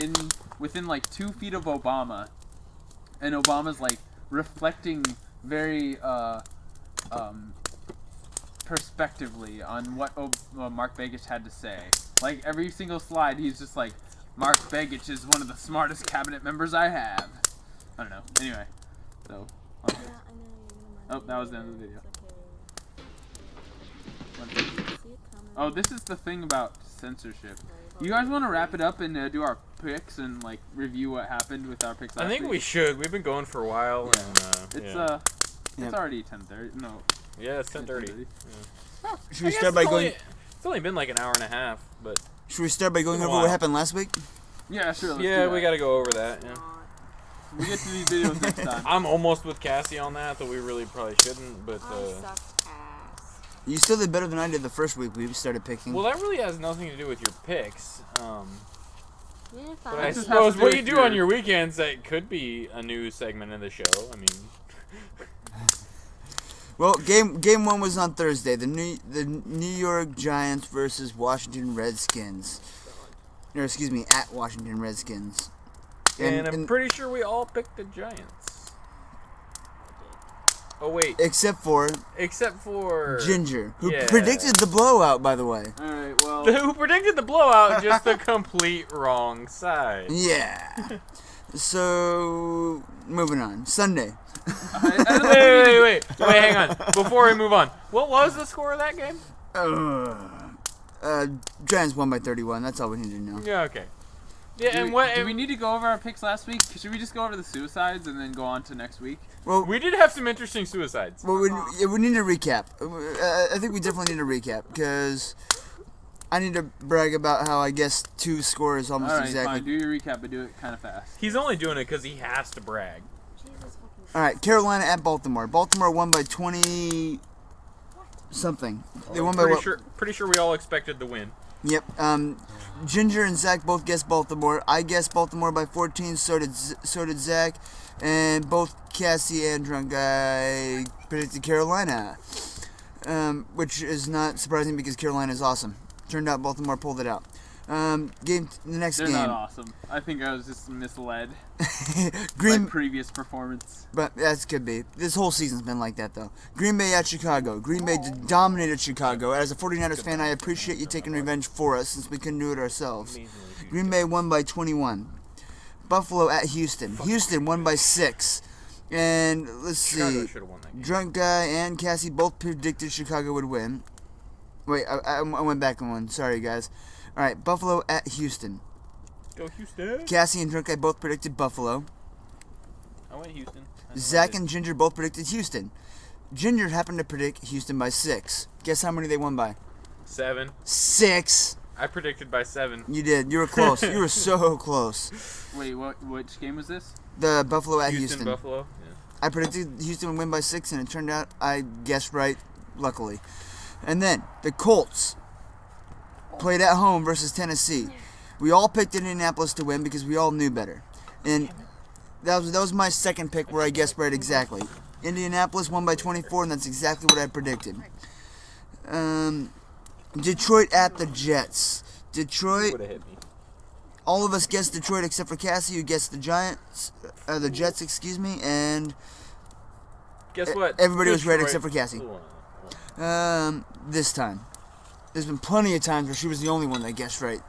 within like 2 feet of Obama. And Obama's like reflecting very perspectively on what Mark Begich had to say. Like every single slide he's just like, Mark Begich is one of the smartest cabinet members I have. I don't know. Anyway, so oh, that was the end of the video. Oh, this is the thing about censorship. You guys want to wrap it up and do our picks and like review what happened with our picks last I think week? we should. We've been going for a while. Yeah. And, it's already 10:30. No. Yeah, it's 10:30. Yeah. Should we start by going? It's only been like an hour and a half, but. Should we start by going over what happened last week? Yeah, sure. Let's Yeah, do we that. got to go over that. Yeah. We get to these videos next time. I'm almost with Cassie on that, though we really probably shouldn't. But You still did better than I did the first week we started picking. well, that really has nothing to do with your picks. But I It just suppose has to do what you with do on your weekends that could be a new segment of the show. I mean. Well, game one was on Thursday. The New York Giants versus Washington Redskins. Or excuse me, at Washington Redskins. And I'm pretty sure we all picked the Giants. Oh wait. Except for Ginger, who predicted the blowout, by the way. All right. Well. Who predicted the blowout? Just the complete wrong side. Yeah. So moving on. Sunday. Wait, hang on. Before we move on, what was the score of that game? Giants won by 31. That's all we need to know. Yeah, okay. Yeah, Do we need to go over our picks last week? Should we just go over the suicides and then go on to next week? Well, we did have some interesting suicides. Well, we need to recap. I think we definitely need to recap because I need to brag about how I guess 2 scores almost All right, exactly. fine. Do your recap, but do it kind of fast. He's only doing it because he has to brag. All right, Carolina at Baltimore. Baltimore won by 20 something. They won by Pretty sure we all expected the win. Yep. Ginger and Zach both guessed Baltimore. I guessed Baltimore by 14. So did Zach, and both Cassie and Drunk Guy predicted Carolina, which is not surprising because Carolina is awesome. Turned out Baltimore pulled it out. The next They're game. not awesome. I think I was just misled by previous performance. But that could be. This whole season's been like that, though. Green Bay at Chicago. Green Bay dominated Chicago. As a 49ers fan, I appreciate you taking revenge for us since we couldn't do it ourselves. Green Bay won by 21. Buffalo at Houston. Houston won by 6. And let's see. Drunk Guy and Cassie both predicted Chicago would win. Wait, I went back on one. Sorry, guys. All right, Buffalo at Houston. Go Houston. Cassie and Drunk Guy both predicted Buffalo. I went Houston. Zach and Ginger both predicted Houston. Ginger happened to predict Houston by 6. Guess how many they won by? 7. 6. I predicted by 7. You did. You were close. You were so close. Wait, which game was this? The Buffalo at Houston. Buffalo. Yeah. I predicted Houston would win by 6, and it turned out I guessed right, luckily. And then the Colts played at home versus Tennessee. We all picked Indianapolis to win because we all knew better. And that was my second pick where I guessed right exactly. Indianapolis won by 24, and that's exactly what I predicted. Detroit at the Jets. Detroit. Would have hit me. All of us guessed Detroit except for Cassie, who guessed the Jets, excuse me, and guess what? Everybody was right except for Cassie. This time. There's been plenty of times where she was the only one that guessed right.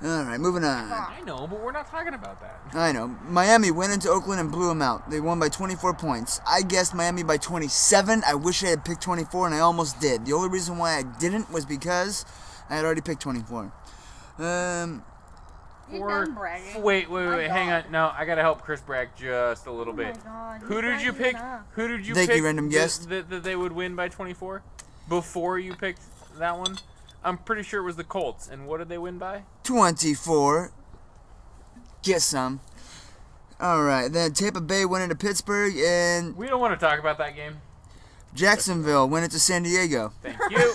All right, moving on. I know, but we're not talking about that. I know. Miami went into Oakland and blew them out. They won by 24 points. I guessed Miami by 27. I wish I had picked 24, and I almost did. The only reason why I didn't was because I had already picked 24. Wait, hang on. No, I gotta help Chris brag just a little bit. Who did you pick? Who did you pick? Thank you, random guest. That they would win by 24 before you picked that one. I'm pretty sure it was the Colts. And what did they win by? 24. Get some. All right, then Tampa Bay went into Pittsburgh, and we don't want to talk about that game. Jacksonville went into San Diego. Thank you.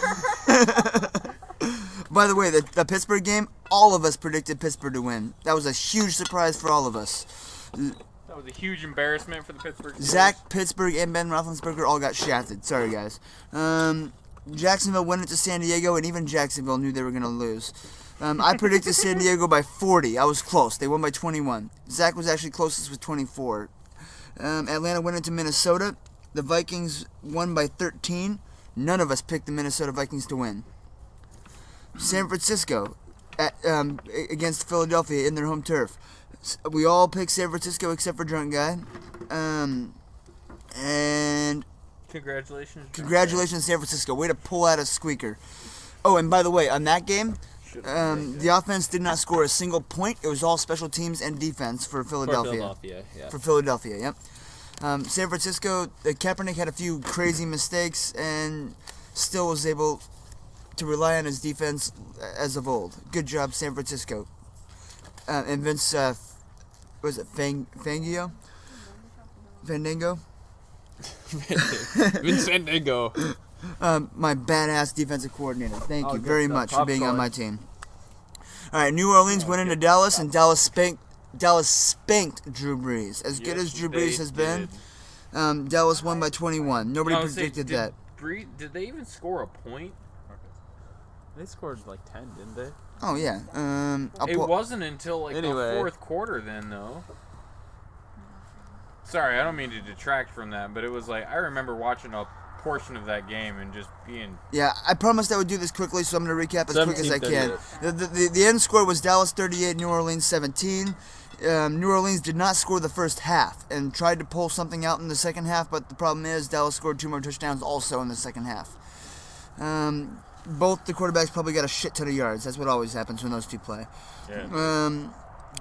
By the way, the Pittsburgh game, all of us predicted Pittsburgh to win. That was a huge surprise for all of us. That was a huge embarrassment for the Pittsburgh Steelers. Zach, Pittsburgh, and Ben Roethlisberger all got shafted. Sorry, guys. Jacksonville went into San Diego, and even Jacksonville knew they were going to lose. I predicted San Diego by 40. I was close. They won by 21. Zach was actually closest with 24. Atlanta went into Minnesota. The Vikings won by 13. None of us picked the Minnesota Vikings to win. San Francisco against Philadelphia in their home turf. We all picked San Francisco except for Drunk Guy. And congratulations, San Francisco. Way to pull out a squeaker. Oh, and by the way, on that game, the offense did not score a single point. It was all special teams and defense for Philadelphia. For Philadelphia, yep. San Francisco, Kaepernick had a few crazy mistakes and still was able to rely on his defense as of old. Good job, San Francisco. And Vince, was it Fandango? Vince Fandango. My badass defensive coordinator. Thank you very much for being on my team. All right, New Orleans went into Dallas, and Dallas spanked Drew Brees. As good as Drew Brees has been, Dallas won by 21. Nobody predicted that. Did they even score a point? They scored like 10, didn't they? Oh, yeah. It wasn't until the fourth quarter then, though. Sorry, I don't mean to detract from that, but it was like I remember watching a portion of that game and just being... Yeah, I promised I would do this quickly, so I'm going to recap as quick as I can. The end score was Dallas 38, New Orleans 17. New Orleans did not score the first half and tried to pull something out in the second half, but the problem is Dallas scored 2 more touchdowns also in the second half. Both the quarterbacks probably got a shit ton of yards. That's what always happens when those two play. Yeah.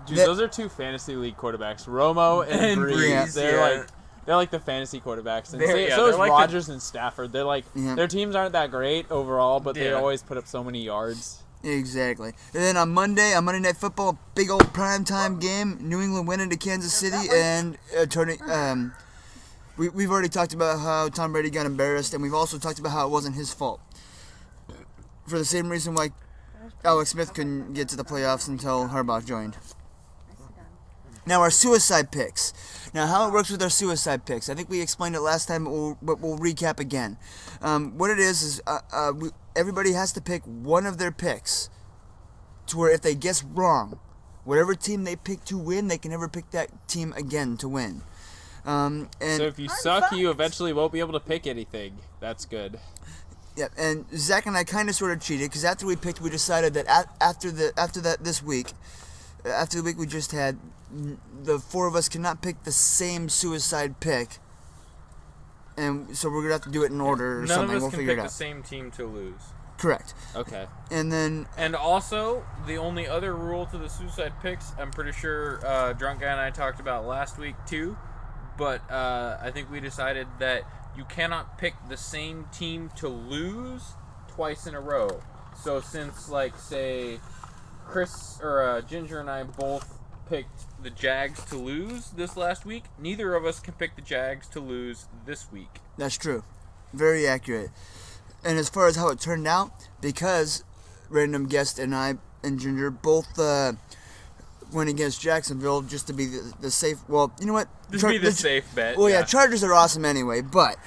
Dude, those are 2 fantasy league quarterbacks, Romo and Brees. Yeah. They're like the fantasy quarterbacks, and so is like Rodgers and Stafford. They're like their teams aren't that great overall, but they always put up so many yards. Exactly. And then on Monday Night Football, big old primetime game. New England went into Kansas City, and we've already talked about how Tom Brady got embarrassed, and we've also talked about how it wasn't his fault. For the same reason why Alex Smith couldn't get to the playoffs until Harbaugh joined. Now, our suicide picks. Now, how it works with our suicide picks. I think we explained it last time, but we'll recap again. What it is everybody has to pick one of their picks to where if they guess wrong, whatever team they pick to win, they can never pick that team again to win. And so if you suck, you eventually won't be able to pick anything. That's good. Yeah, and Zach and I kind of sort of cheated because after we picked, we decided that after the week we just had, the 4 of us cannot pick the same suicide pick, and so we're gonna have to do it in order or something. None of us can pick the same team to lose. Correct. Okay. And also, the only other rule to the suicide picks, I'm pretty sure Drunk Guy and I talked about last week too, but I think we decided that you cannot pick the same team to lose twice in a row. So since, like, say, Chris or Ginger and I both picked the Jags to lose this last week, neither of us can pick the Jags to lose this week. That's true. Very accurate. And as far as how it turned out, because Random Guest and I and Ginger both went against Jacksonville just to be the safe. Well, you know what? Just be the safe bet. Well, yeah, Chargers are awesome anyway, but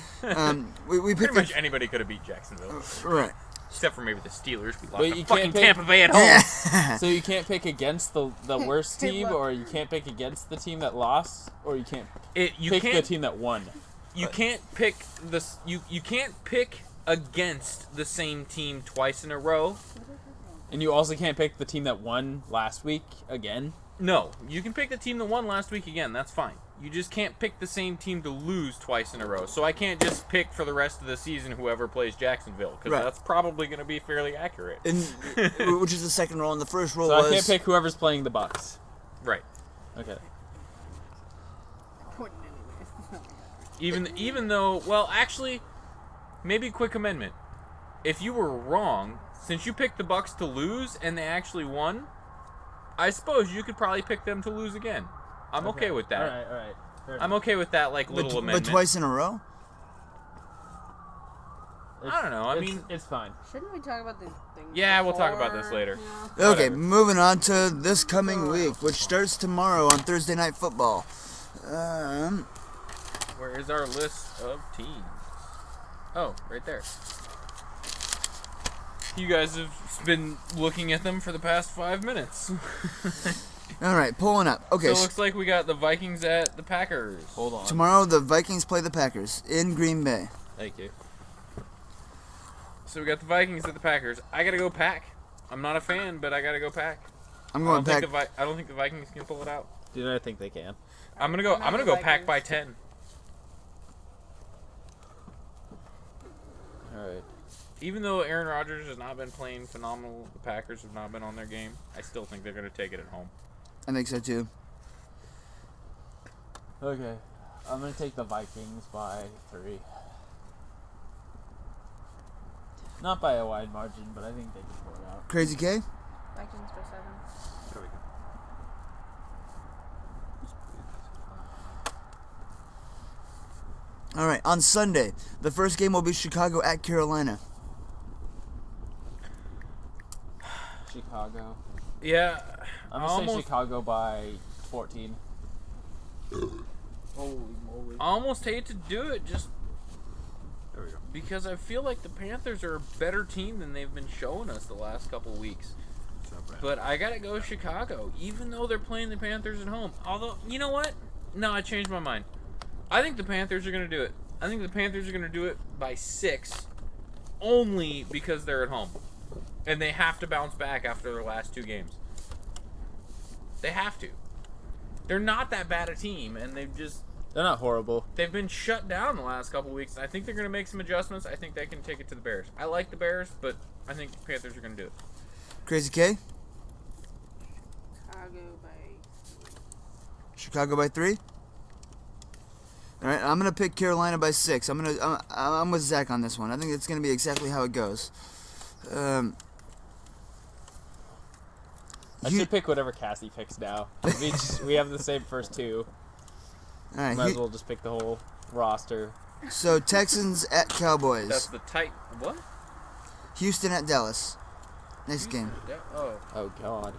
we picked pretty much anybody could have beat Jacksonville. Right. Except for maybe the Steelers. We But lost you to can't fucking pick- Tampa Bay at home. So you can't pick against the worst Hey, team, look. or you can't pick against the team that lost, or you can't You pick the can't- team that won. You can't pick this. You can't pick against the same team twice in a row. And you also can't pick the team that won last week again. No, you can pick the team that won last week again. That's fine. You just can't pick the same team to lose twice in a row. So I can't just pick for the rest of the season whoever plays Jacksonville, because Right. that's probably going to be fairly accurate. And which is the second roll, and the first roll So was. I can't pick whoever's playing the Bucks. Right. Okay. Even though, well, actually, maybe quick amendment. If you were wrong, since you picked the Bucks to lose and they actually won, I suppose you could probably pick them to lose again. I'm okay with that. All right. Fair I'm okay with that, like, little amendment. But twice in a row? I don't know. I mean, it's fine. Shouldn't we talk about these things? Yeah, we'll talk about this later. Okay, moving on to this coming week, which starts tomorrow on Thursday Night Football. Where is our list of teams? Oh, right there. You guys have been looking at them for the past 5 minutes. All right, pulling up. Okay, So it looks like we got the Vikings at the Packers. Hold on. tomorrow the Vikings play the Packers in Green Bay. Thank you. So we got the Vikings at the Packers. I gotta go Pack. I'm not a fan, but I gotta go Pack. I'm going Pack. I don't think the Vikings can pull it out. Dude, I think they can. I'm gonna go Pack by 10. All right. Even though Aaron Rodgers has not been playing phenomenal, the Packers have not been on their game. I still think they're gonna take it at home. I think so too. Okay. I'm going to take the Vikings by 3. Not by a wide margin, but I think they can pull it out. Crazy K? Vikings by 7. All right, on Sunday, the first game will be Chicago at Carolina. Chicago. Yeah. I'm going to say Chicago by 14. Holy moly. I almost hate to do it, just because I feel like the Panthers are a better team than they've been showing us the last couple weeks. But I gotta go Chicago, even though they're playing the Panthers at home. Although, you know what? No, I changed my mind. I think the Panthers are gonna do it. I think the Panthers are gonna do it by 6, only because they're at home, and they have to bounce back after their last 2 games. They have to. They're not that bad a team, and They're not horrible. They've been shut down the last couple weeks. I think they're going to make some adjustments. I think they can take it to the Bears. I like the Bears, but I think the Panthers are going to do it. Crazy K? Chicago by 3. Chicago by 3? All right, I'm going to pick Carolina by 6. I'm with Zach on this one. I think it's going to be exactly how it goes. I should pick whatever Cassie picks now. We have the same first 2. All right, Might as well just pick the whole roster. So Texans at Cowboys. That's the tight... What? Houston at Dallas. Next game. Oh, God.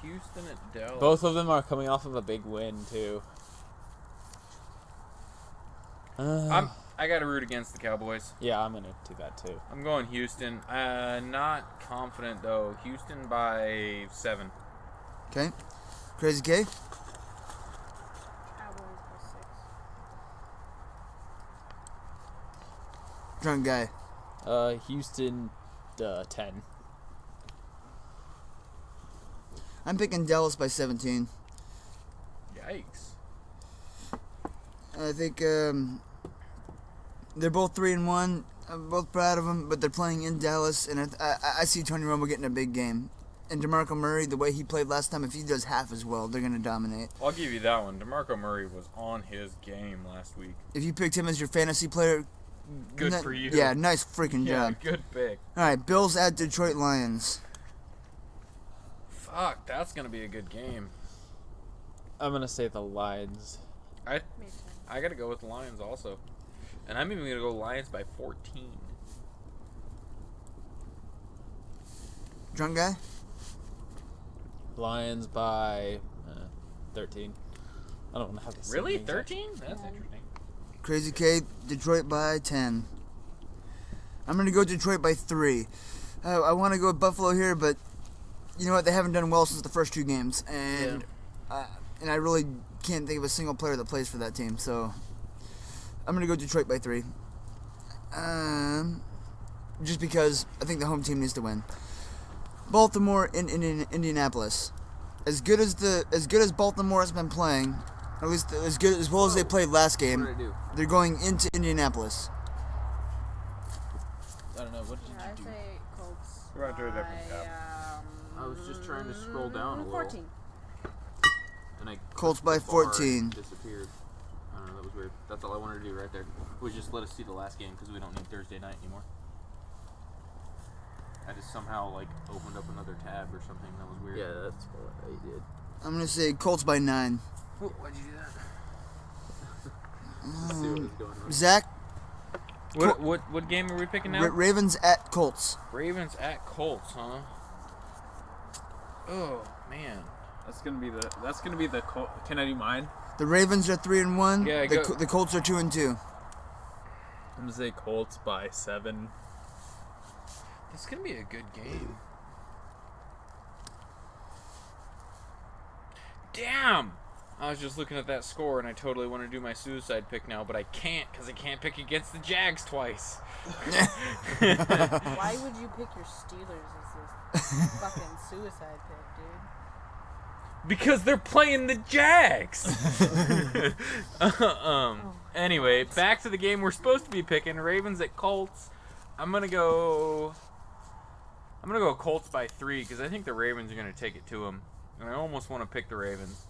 Houston at Dallas. Both of them are coming off of a big win, too. I got to root against the Cowboys. Yeah, I'm going to do that, too. I'm going Houston. Not confident, though. Houston by 7. Okay. Crazy K? Drunk guy. Houston, 10. I'm picking Dallas by 17. Yikes. I think they're both 3-1. I'm both proud of them, but they're playing in Dallas, and I see Tony Romo getting a big game. And DeMarco Murray, the way he played last time, if he does half as well, they're going to dominate. I'll give you that one. DeMarco Murray was on his game last week. If you picked him as your fantasy player, Good for you. Yeah, nice freaking job. Good pick. All right, Bills at Detroit Lions. Fuck, that's gonna be a good game. I'm gonna say the Lions. I gotta go with the Lions also, and I'm even gonna go Lions by 14. Drunk guy? Lions by 13. I don't know how to say Really? 13? That's interesting. Crazy K, Detroit by 10. I'm going to go Detroit by 3. I want to go with Buffalo here, but you know what? They haven't done well since the first 2 games, and I really can't think of a single player that plays for that team, so I'm going to go Detroit by 3. Just because I think the home team needs to win. Baltimore in Indianapolis. As good as Baltimore has been playing, at least as well as they played last game, they're going into Indianapolis. I don't know. What did you do? I say Colts. We're going to do a different I was just trying to scroll down a little. 14. And Colts by 14. Disappeared. I don't know. That was weird. That's all I wanted to do right there. Was just let us see the last game because we don't need Thursday night anymore. I just somehow opened up another tab or something. That was weird. Yeah, that's what I did. I'm gonna say Colts by 9. Oh, why'd you do that? Let's see what is going on. Zach. What game are we picking now? Ravens at Colts. Ravens at Colts, huh? Oh man, that's gonna be the. Can I do mine? The Ravens are 3-1. Yeah, the Colts are 2-2. I'm gonna say Colts by 7. It's gonna be a good game. Damn! I was just looking at that score and I totally want to do my suicide pick now, but I can't because I can't pick against the Jags twice. Why would you pick your Steelers as this fucking suicide pick, dude? Because they're playing the Jags! Anyway, back to the game we're supposed to be picking. Ravens at Colts. I'm gonna go Colts by 3 because I think the Ravens are gonna take it to them, and I almost want to pick the Ravens,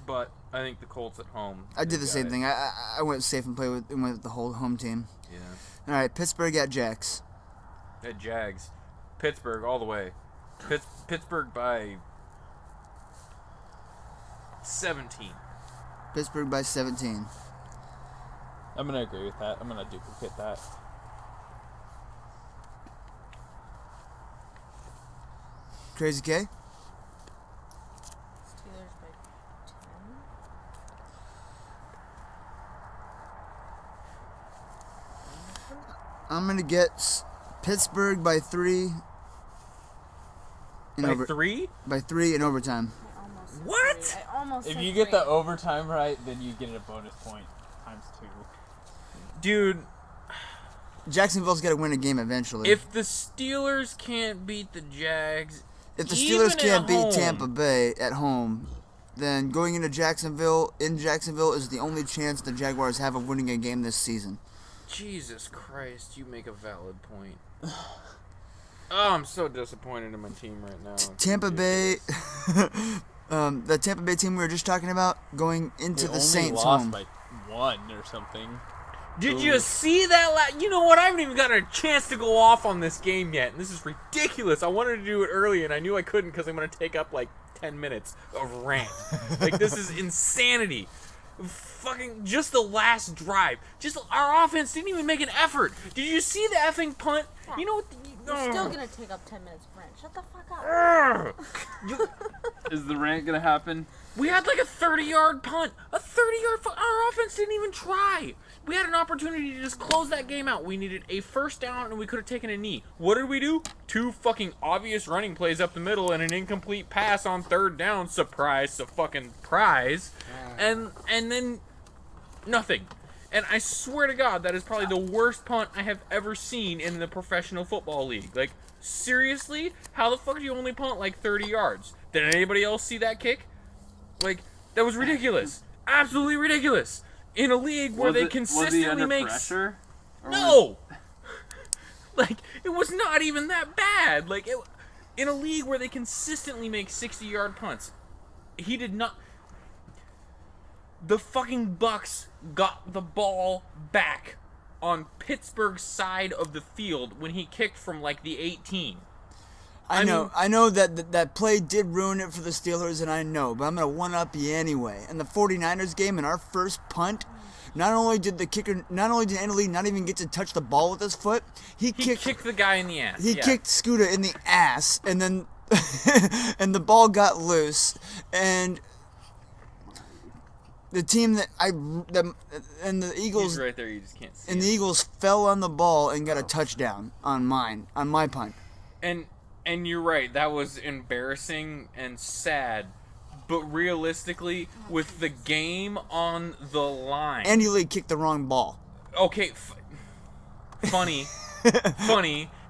but I think the Colts at home. I did the same thing. I went safe and went with the whole home team. Yeah. All right, Pittsburgh at Jags. At Jags, Pittsburgh all the way. Pittsburgh by 17. Pittsburgh by 17. I'm gonna agree with that. I'm gonna duplicate that. Crazy K? Steelers by 10. I'm going to get Pittsburgh by 3. By 3? By 3 in overtime. What? I almost If said you get 3. the overtime right, then you get a bonus point times 2. Dude, Jacksonville's got to win a game eventually. if the Steelers can't beat the Jags, If the even Steelers can't at beat home- Tampa Bay at home, then going into Jacksonville is the only chance the Jaguars have of winning a game this season. Jesus Christ, you make a valid point. Oh, I'm so disappointed in my team right now. Tampa Bay, the Tampa Bay team we were just talking about, going into the Saints lost home. by 1 or something. Did you see that? You know what? I haven't even got a chance to go off on this game yet, and this is ridiculous. I wanted to do it early, and I knew I couldn't because I'm going to take up 10 minutes of rant. This is insanity. Fucking just the last drive. Just our offense didn't even make an effort. Did you see the effing punt? You know what? You're still gonna take up 10 minutes, Brent. Shut the fuck up. Is the rant gonna happen? We had a 30-yard punt. A 30-yard punt. Our offense didn't even try. We had an opportunity to just close that game out. We needed a first down, and we could have taken a knee. What did we do? 2 fucking obvious running plays up the middle and an incomplete pass on 3rd down. Surprise, fucking prize. And then nothing. And I swear to God, that is probably the worst punt I have ever seen in the professional football league. Seriously? How the fuck do you only punt 30 yards? Did anybody else see that kick? That was ridiculous. Absolutely ridiculous. In a league where they consistently make pressure? No. It was not even that bad. In a league where they consistently make 60-yard punts, he did not. the fucking Bucks got the ball back on Pittsburgh's side of the field when he kicked from like the 18. I know that play did ruin it for the Steelers, and I know, but I'm going to one-up you anyway. In the 49ers game, in our first punt, not only did Andy Lee not even get to touch the ball with his foot, he kicked the guy in the ass. He kicked Scooter in the ass, and then and the ball got loose, and the team and the Eagles. He's right there, you just can't see. And the Eagles fell on the ball and got a touchdown on my punt. And you're right, that was embarrassing and sad. But realistically, with the game on the line... Andy Lee kicked the wrong ball. Okay, funny,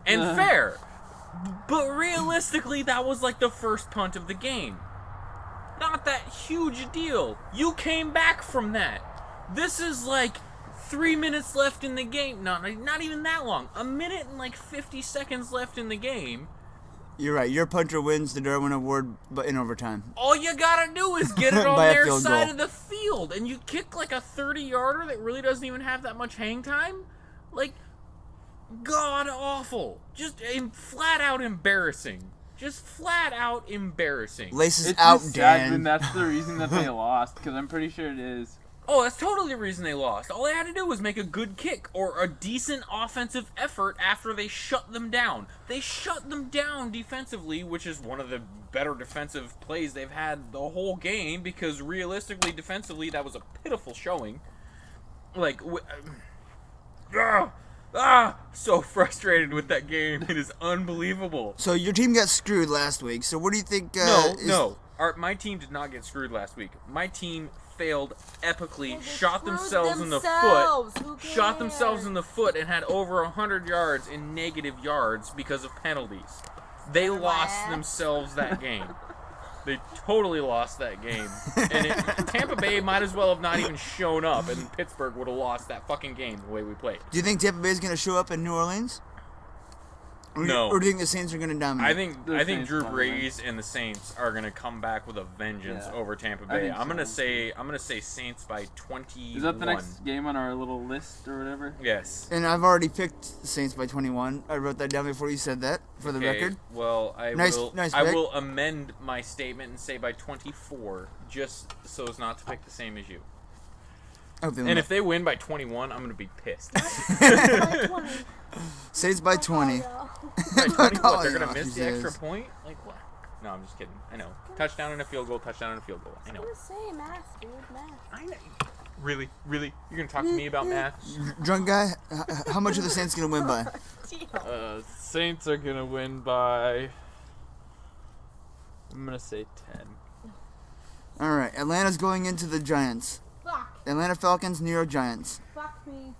and fair. But realistically, that was like the first punt of the game. Not that huge a deal. You came back from that. This is like 3 minutes left in the game. Not even that long. A minute and like 50 seconds left in the game. You're right. Your punter wins the Darwin Award, but in overtime. All you gotta do is get it on their side of the field, and you kick like a 30-yarder that really doesn't even have that much hang time. Like, god awful. Just flat out embarrassing. Just flat out embarrassing. Laces out, Dan. And that's the reason that they lost, because I'm pretty sure it is. Oh, that's totally the reason they lost. All they had to do was make a good kick or a decent offensive effort after they shut them down. They shut them down defensively, which is one of the better defensive plays they've had the whole game, because realistically, defensively, that was a pitiful showing. Like, so frustrated with that game. It is unbelievable. So your team got screwed last week. So what do you think? No. My team did not get screwed last week. My team failed epically, shot themselves in the foot, and had over 100 yards in negative yards because of penalties. They lost themselves that game. They totally lost that game. And Tampa Bay might as well have not even shown up, and Pittsburgh would have lost that fucking game the way we played. Do you think Tampa Bay is going to show up in New Orleans? No. Or do you think the Saints are going to dominate? I think Drew Brees and the Saints are going to come back with a vengeance over Tampa Bay. I'm going to say Saints by 21. Is that the next game on our little list or whatever? Yes. And I've already picked Saints by 21. I wrote that down before you said that, for the record. Well, I I will amend my statement and say by 24, just so as not to pick the same as you. And if they win by 21, I'm going to be pissed. Saints by 20. By 20 what, they're going to miss the extra point? Like, what? No, I'm just kidding. I know. Touchdown and a field goal, touchdown and a field goal. I know. I was gonna say math, dude, math. I know. Really? You're going to talk to me about math? Drunk guy, how much are the Saints going to win by? Saints are going to win by... I'm going to say 10. All right, Atlanta's going into the Giants. Fuck. Atlanta Falcons, New York Giants. Fuck me.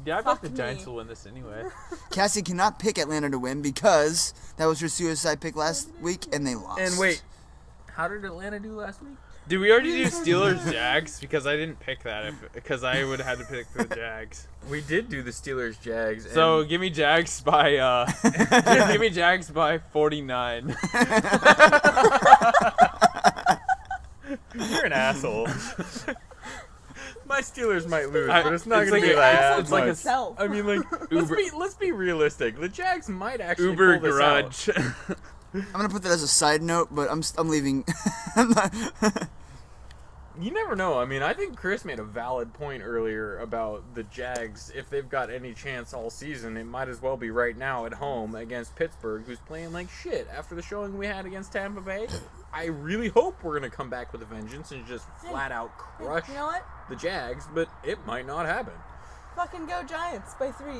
Yeah, I bet the Giants will win this anyway. Cassie cannot pick Atlanta to win because that was her suicide pick last week, and they lost. And wait, how did Atlanta do last week? Did we already do Steelers-Jags? Because I didn't pick that, because I would have had to pick the Jags. We did do the Steelers-Jags. So give me Jags by, give me Jags by 49. You're an asshole. My Steelers might lose, but it's not going to be that. It's like I mean, like, let's be realistic. The Jags might actually Uber pull this grudge. out. I'm gonna put that as a side note, but I'm leaving. You never know. I mean, I think Chris made a valid point earlier about the Jags. If they've got any chance all season, it might as well be right now at home against Pittsburgh, who's playing like shit after the showing we had against Tampa Bay. I really hope we're going to come back with a vengeance and just flat out crush the Jags, but it might not happen. Fucking go Giants by 3.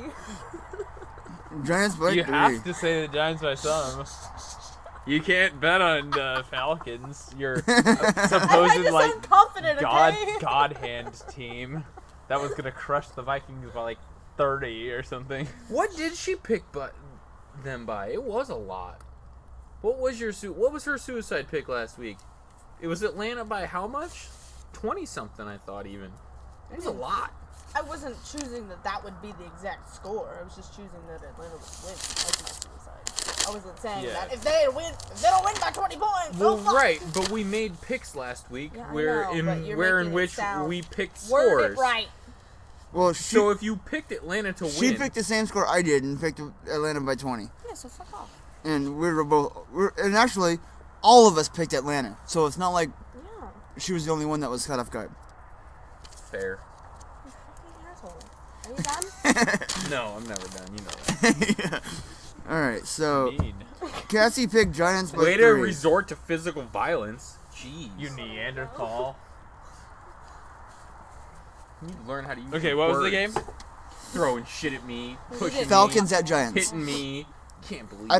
Giants by 3. You have to say the Giants by some. You can't bet on Falcons. Your supposed like God hand team that was gonna crush the Vikings by like 30 or something. What did she pick them by? It was a lot. What was her suicide pick last week? It was Atlanta by how much? 20 something, I thought even. It was a lot. I wasn't choosing that would be the exact score. I was just choosing that Atlanta would win. That's my suicide. I wasn't saying that if they don't win by 20 points. Well, right, but we made picks last week in which we picked scores. Word it right. Well, so if you picked Atlanta to win, she picked the same score I did and picked Atlanta by 20. Yeah, so fuck off. And and actually, all of us picked Atlanta. So it's not like she was the only one that was caught off guard. Fair. You fucking asshole. Are you done? No, I'm never done. You know that. Yeah. All right, so Cassie picked Giants by 3. Way to resort to physical violence. Jeez. You Neanderthal. You learn how to use Okay, what was the game? Throwing shit at me, pushing Falcons me, at Giants. hitting me. Can't believe I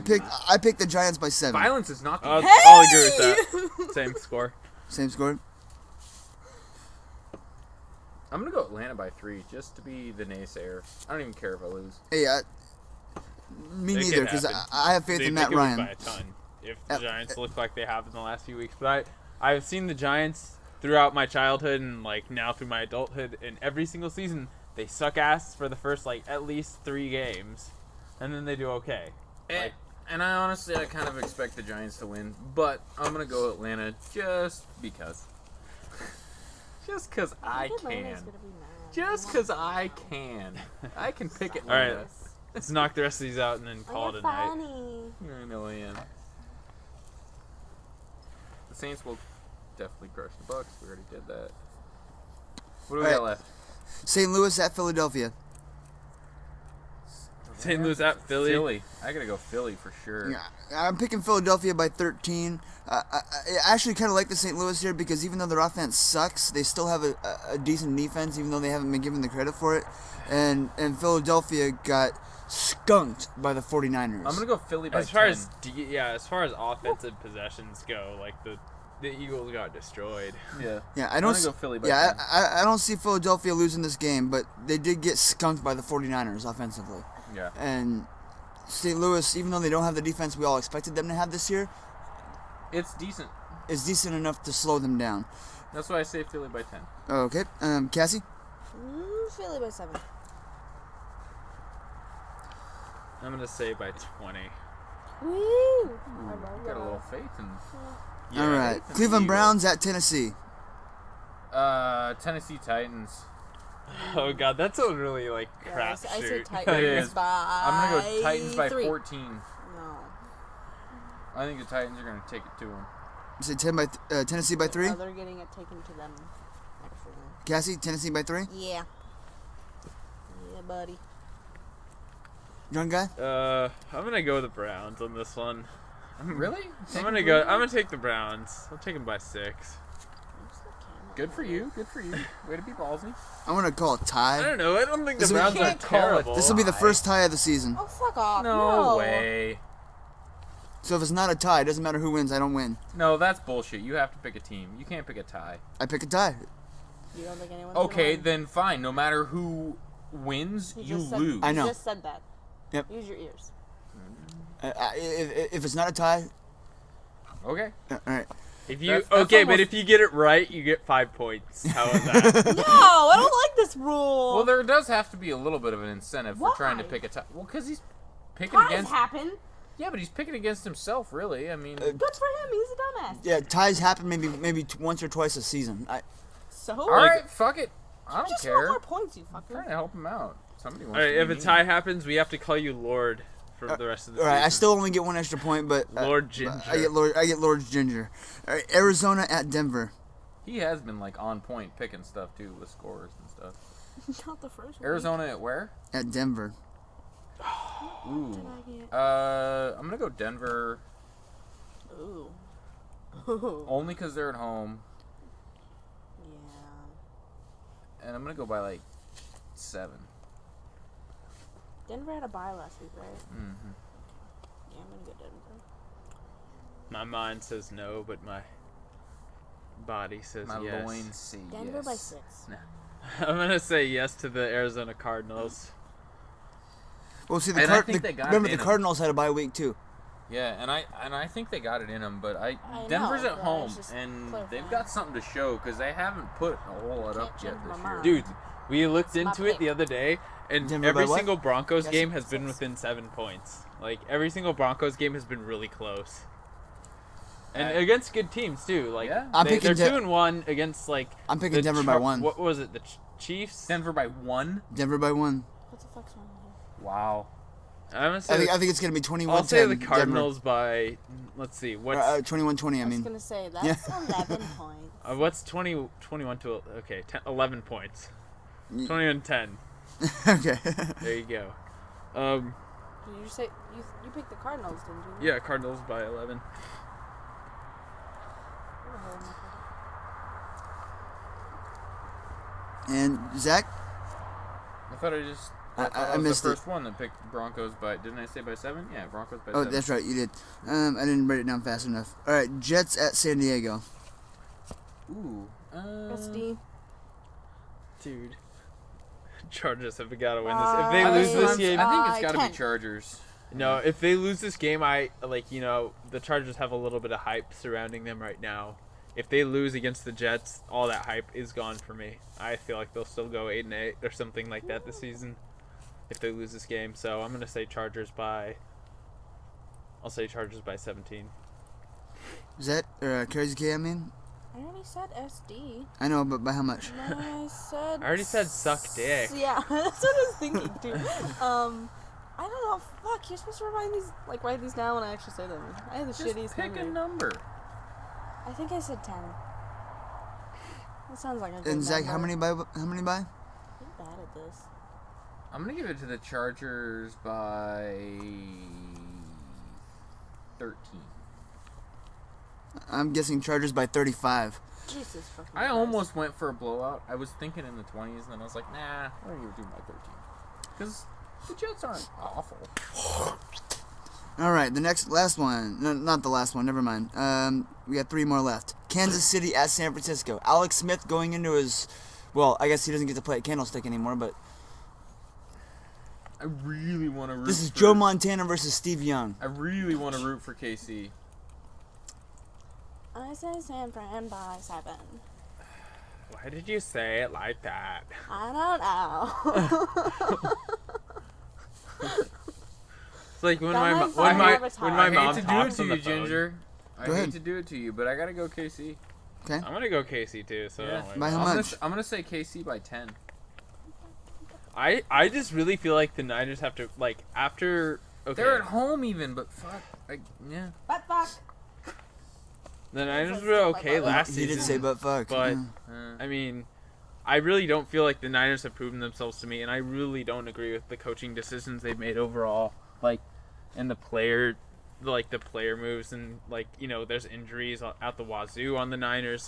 picked the Giants by 7. Violence is not the I'll agree with that. Same score. Same score? I'm going to go Atlanta by 3 just to be the naysayer. I don't even care if I lose. Hey, me neither, because I have faith in Matt Ryan. By a ton if the Giants look like they have in the last few weeks. But I've seen the Giants throughout my childhood and like now through my adulthood, and every single season they suck ass for the first like at least 3 games, and then they do okay. And I honestly, I kind of expect the Giants to win, but I'm gonna go Atlanta just because. Just because I can. Just because I can. I can pick it. All right, let's knock the rest of these out and then call it a night. I know I am. The Saints will definitely crush the Bucks. We already did that. What do we got left? St. Louis at Philadelphia. St. Louis at Philly. I gotta go Philly for sure. Yeah, I'm picking Philadelphia by 13. I actually kind of like the St. Louis here because even though their offense sucks, they still have a decent defense, even though they haven't been given the credit for it. And Philadelphia got skunked by the 49ers. I'm gonna go Philly by 10. As far as offensive possessions go, like the Eagles got destroyed. Yeah, I don't. Go Philly by 10. I don't see Philadelphia losing this game, but they did get skunked by the 49ers offensively. Yeah. And St. Louis, even though they don't have the defense we all expected them to have this year, it's decent. It's decent enough to slow them down. That's why I say Philly by 10. Okay. Cassie? Philly by 7. I'm gonna say by 20. Woo! Got a little faith in. All right. Cleveland Browns at Tennessee. Tennessee Titans. Oh god, that's a really like crap I say shoot. Titans by I'm gonna go Titans by 3. 14. No. I think the Titans are gonna take it to them. You say Tennessee by 3? No, they're getting it taken to them. Actually. Cassie, Tennessee by 3? Yeah. Yeah, buddy. Young guy? I'm gonna go with the Browns on this one. Really? I'm gonna take the Browns. I'll take them by 6. Good for you. Good for you. Way to be ballsy. I'm going to call it tie. I don't know. I don't think the Browns are terrible. This will be the first tie of the season. Oh, fuck off. No way. So if it's not a tie, it doesn't matter who wins, I don't win. No, that's bullshit. You have to pick a team. You can't pick a tie. I pick a tie. You don't think anyone's Okay, gonna win? then fine. No matter who wins, you lose. I know. You just said that. Yep. Use your ears. If it's not a tie... Okay. All right. If you but if you get it right, you get 5 points. How is that? No, I don't like this rule. Well, there does have to be a little bit of an incentive for trying to pick a tie. Well, because he's picking against. happen. Yeah, but he's picking against himself, really. I mean. Good for him. He's a dumbass. Yeah, ties happen maybe once or twice a season. So? All right, fuck it. I don't just care. want more points, you fucker. I'm trying to help him out. Somebody wants All right, to if be a mean. tie happens, we have to call you Lord for the rest of the All season. right, I still only get 1 extra point, but Lord Ginger. I get Lord Ginger. All right, Arizona at Denver. He has been like on point picking stuff too with scores and stuff. Not the first one. Arizona at where? At Denver. Ooh. I'm gonna go Denver. Ooh. Only because they're at home. Yeah. And I'm gonna go by like 7. Denver had a bye last week, right? Mm-hmm. Yeah, I'm gonna go Denver. My mind says no, but my body says My yes. loins say Denver yes. by 6. I'm gonna say yes to the Arizona Cardinals. Well, see, And I think they got remember it the in 'em. Cardinals had a bye week too. Yeah, and I think they got it in them, but I Denver's know, at but home, it's just and clarifying. they've got something to show because they haven't put a whole lot up yet change my this year. mind. Dude, We looked It's my into it pick. the other day, and Denver by every what? single Broncos Yes. game has been within 7 points. Like, every single Broncos game has been really close. And against good teams, too. Like, I'm picking they're 2-1 against, like... I'm picking the Denver by 1. What was it? The Chiefs? Denver by 1? Denver by 1. What the fuck's wrong with you? Wow. I'm gonna say I think it's going to be 21-10. I'll say the Cardinals by... Let's see. What's 21-20, I mean. I was gonna say that's Yeah. 11 points. what's 21 to... Okay, 11 points. 21-10. Okay. There you go. Did you say you picked the Cardinals, didn't you? Yeah, Cardinals by 11. And Zach? I thought I just... I was missed the it. first one that picked Broncos by... Didn't I say by 7? Yeah, Broncos by Oh, 7. that's right, you did. I didn't write it down fast enough. All right, Jets at San Diego. Ooh. SD. Dude. Chargers have got to win this. If they lose this game... I think it's got to be Chargers. No, if they lose this game, the Chargers have a little bit of hype surrounding them right now. If they lose against the Jets, all that hype is gone for me. I feel like they'll still go 8-8 or something like that this season if they lose this game. So I'm going to say Chargers by... I'll say Chargers by 17. Is that Crazy K, I mean? I already said SD. I know, but by how much? No, I said... I already said suck dick. Yeah, that's what I was thinking, too. I don't know. Fuck, you're supposed to write these down when I actually say them. I have the shittiest pick memory. a number. I think I said 10. That sounds like a good And Zach, number. how many by? I'm bad at this. I'm going to give it to the Chargers by 13. I'm guessing Chargers by 35. Jesus fucking I almost went for a blowout. I was thinking in the 20s, and then I was like, nah, I'm going to do by 13. Because the Jets aren't awful. All right, last one. No, not the last one. Never mind. We got 3 more left. Kansas City at San Francisco. Alex Smith going into his... Well, I guess he doesn't get to play at Candlestick anymore, but... I really want to root This is for... Joe Montana versus Steve Young. I really want to root for KC. I say San Fran by 7. Why did you say it like that? I don't know. It's like when Don't my have fun mom I hate to do it talks to on you, the phone. Ginger. I Go hate ahead. to do it to you, but I got to go KC. Okay. I'm gonna go KC too. So Yeah. don't worry By about how it. much? I'm gonna say KC by 10. I just really feel like the Niners have to after. Okay. They're at home even, but fuck. Yeah. But fuck. The Niners were okay last season. He did say but fuck. But yeah. I mean, I really don't feel like the Niners have proven themselves to me, and I really don't agree with the coaching decisions they've made overall. And the player moves, and there's injuries out the wazoo on the Niners.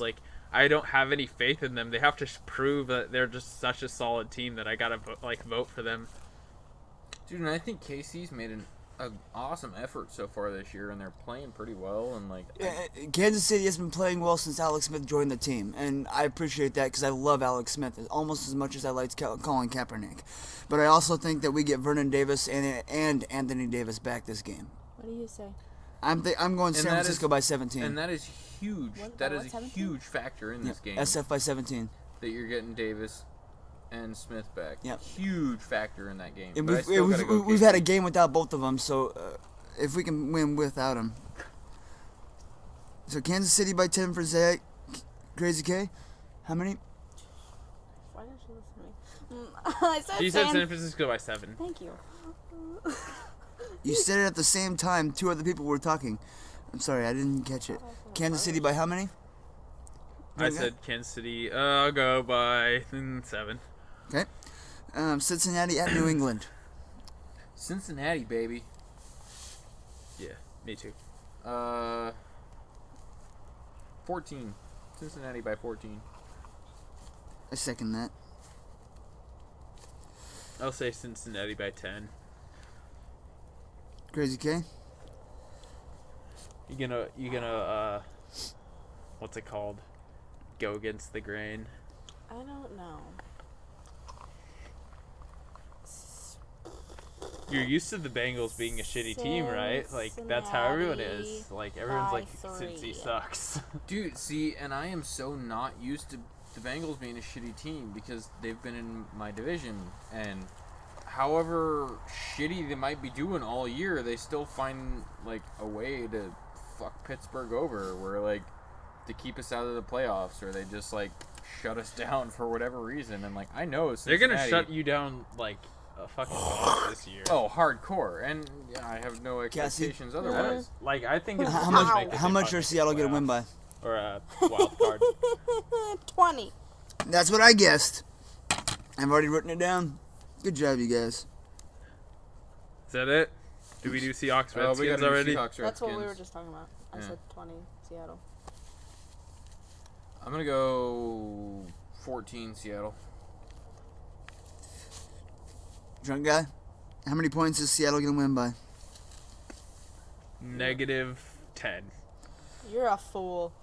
I don't have any faith in them. They have to prove that they're just such a solid team that I gotta vote for them. Dude, and I think KC's made an awesome effort so far this year, and they're playing pretty well. And Kansas City has been playing well since Alex Smith joined the team, and I appreciate that because I love Alex Smith almost as much as I liked Colin Kaepernick. But I also think that we get Vernon Davis and Anthony Davis back this game. What do you say? I'm going San Francisco by 17. And that is huge. That is a 17? huge factor in this game. SF by 17. That you're getting Davis and Smith back. Yep. Huge factor in that game. And But I still gotta go we've KC. had a game without both of them, so if we can win without them. So Kansas City by 10 for Zach. Crazy K. How many? Why didn't you listen to me? I said She said San Francisco by 7. Thank you. You said it at the same time 2 other people were talking. I'm sorry, I didn't catch it. Kansas City by how many? I said Kansas City. I'll go by 7. Okay. Cincinnati at New England. Cincinnati, baby. Yeah, me too. 14. Cincinnati by 14. I second that. I'll say Cincinnati by 10. Crazy K. You gonna what's it called? Go against the grain. I don't know. You're used to the Bengals being a shitty team, right? That's how everyone is. Everyone's by like, 3. Cincy sucks. Dude, see, and I am so not used to the Bengals being a shitty team because they've been in my division, and however shitty they might be doing all year, they still find like a way to fuck Pittsburgh over, where like to keep us out of the playoffs, or they just like shut us down for whatever reason. And like I know they're gonna shut you down like a fucking boss this year. Oh, hardcore, and yeah, I have no expectations otherwise. Like I think it's how much are Seattle gonna win by? Or a wild card. 20. That's what I guessed. I've already written it down. Good job, you guys. Is that it? Did we do Seahawks Redskins already? That's what we were just talking about. I said 20, Seattle. I'm gonna go 14 Seattle. Drunk guy, how many points is Seattle gonna win by? -10. You're a fool.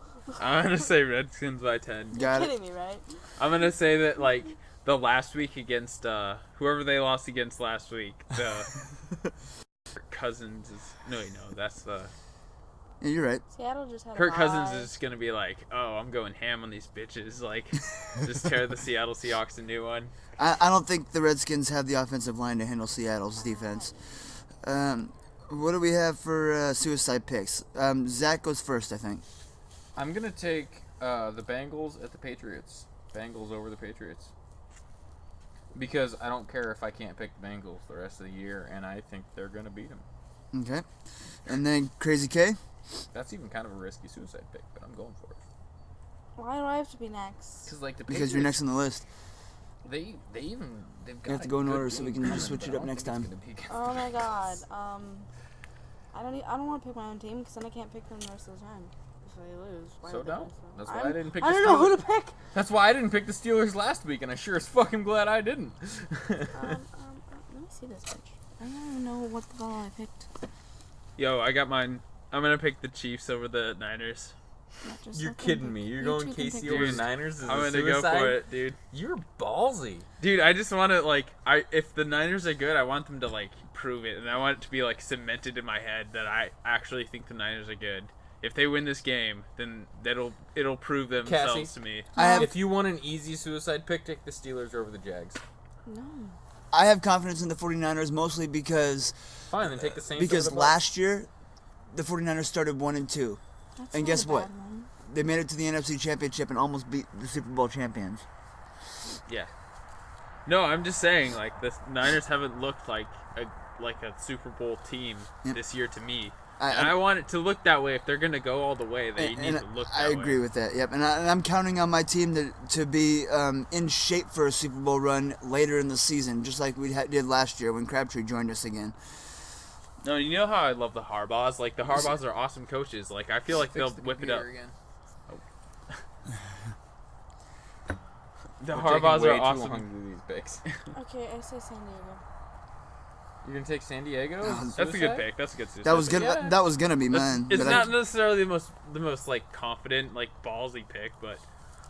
I'm gonna say Redskins by 10. You're kidding me, right? I'm gonna say that like the last week against whoever they lost against last week, the Cousins is that's the. Yeah, you're right. Seattle just had Kirk Cousins is gonna be like, oh, I'm going ham on these bitches, like just tear the Seattle Seahawks a new one. I don't think the Redskins have the offensive line to handle Seattle's defense. What do we have for suicide picks? Zach goes first, I think. I'm gonna take the Bengals at the Patriots. Bengals over the Patriots. Because I don't care if I can't pick the Bengals the rest of the year, and I think they're gonna beat them. Okay. And then Crazy K? That's even kind of a risky suicide pick, but I'm going for it. Why do I have to be next? Because you're next on the list. They've got. You have to go in order so we can just switch it up next time. Oh my god. I don't want to pick my own team because then I can't pick them the rest of the time if they lose. So don't. That's why I didn't pick. I don't know who to pick. That's why I didn't pick the Steelers last week, and I sure as fucking glad I didn't. Let me see this bitch. I don't even know what the hell I picked. Yo, I got mine. I'm gonna pick the Chiefs over the Niners. You're kidding me. You're going KC over the Niners? I'm gonna go for it, dude. You're ballsy. Dude, I just want to, if the Niners are good, I want them to, prove it. And I want it to be, cemented in my head that I actually think the Niners are good. If they win this game, then it'll prove themselves to me. If you want an easy suicide pick, take the Steelers over the Jags. No. I have confidence in the 49ers mostly because... Fine, then take the Saints because over the last year, the 49ers started 1-2. That's and not guess a what? bad one. They made it to the NFC Championship and almost beat the Super Bowl champions. Yeah. No, I'm just saying, the Niners haven't looked like a Super Bowl team this year to me. I want it to look that way. If they're going to go all the way, they need to look that way. I agree with that, yep. And I'm counting on my team to be in shape for a Super Bowl run later in the season, just like we did last year when Crabtree joined us again. No, you know how I love the Harbaughs? The Harbaughs are awesome coaches. I feel like they'll whip it up. Again. The Harbaughs are awesome. Okay, I say San Diego. You're gonna take San Diego? That's a good pick. That's a good suicide. That was gonna be mine. It's not necessarily the most confident, ballsy pick, but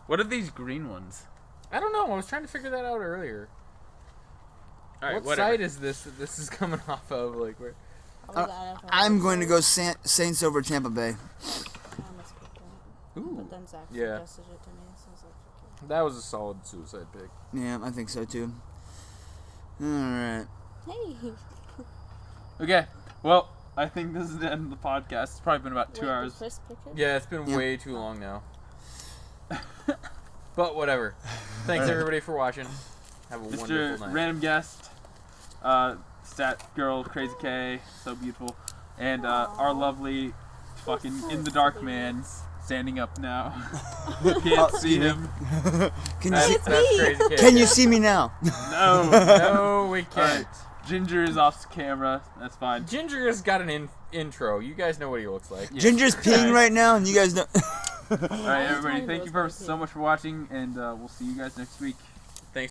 what are these green ones? I don't know. I was trying to figure that out earlier. All right, what site is this that this is coming off of? Where? I'm going to go Saints over Tampa Bay. Ooh. But then Zach Yeah. suggested it to me, so I was like, okay. That was a solid suicide pick. Yeah, I think so too. All right. Hey. Okay. Well, I think this is the end of the podcast. It's probably been about 2 hours. Did Chris pick it? Yeah, it's been way too long now. But whatever. Thanks everybody for watching. Have a wonderful night. Random guest, Stat Girl, Crazy K, so beautiful, and our lovely fucking in the dark man standing up now. Can't see him. Can you see me now? No, we can't. Ginger is off camera. That's fine. Ginger has got an intro. You guys know what he looks like. Yeah. Ginger's peeing right now, and you guys know. All right, everybody. Thank you so much for watching, and we'll see you guys next week.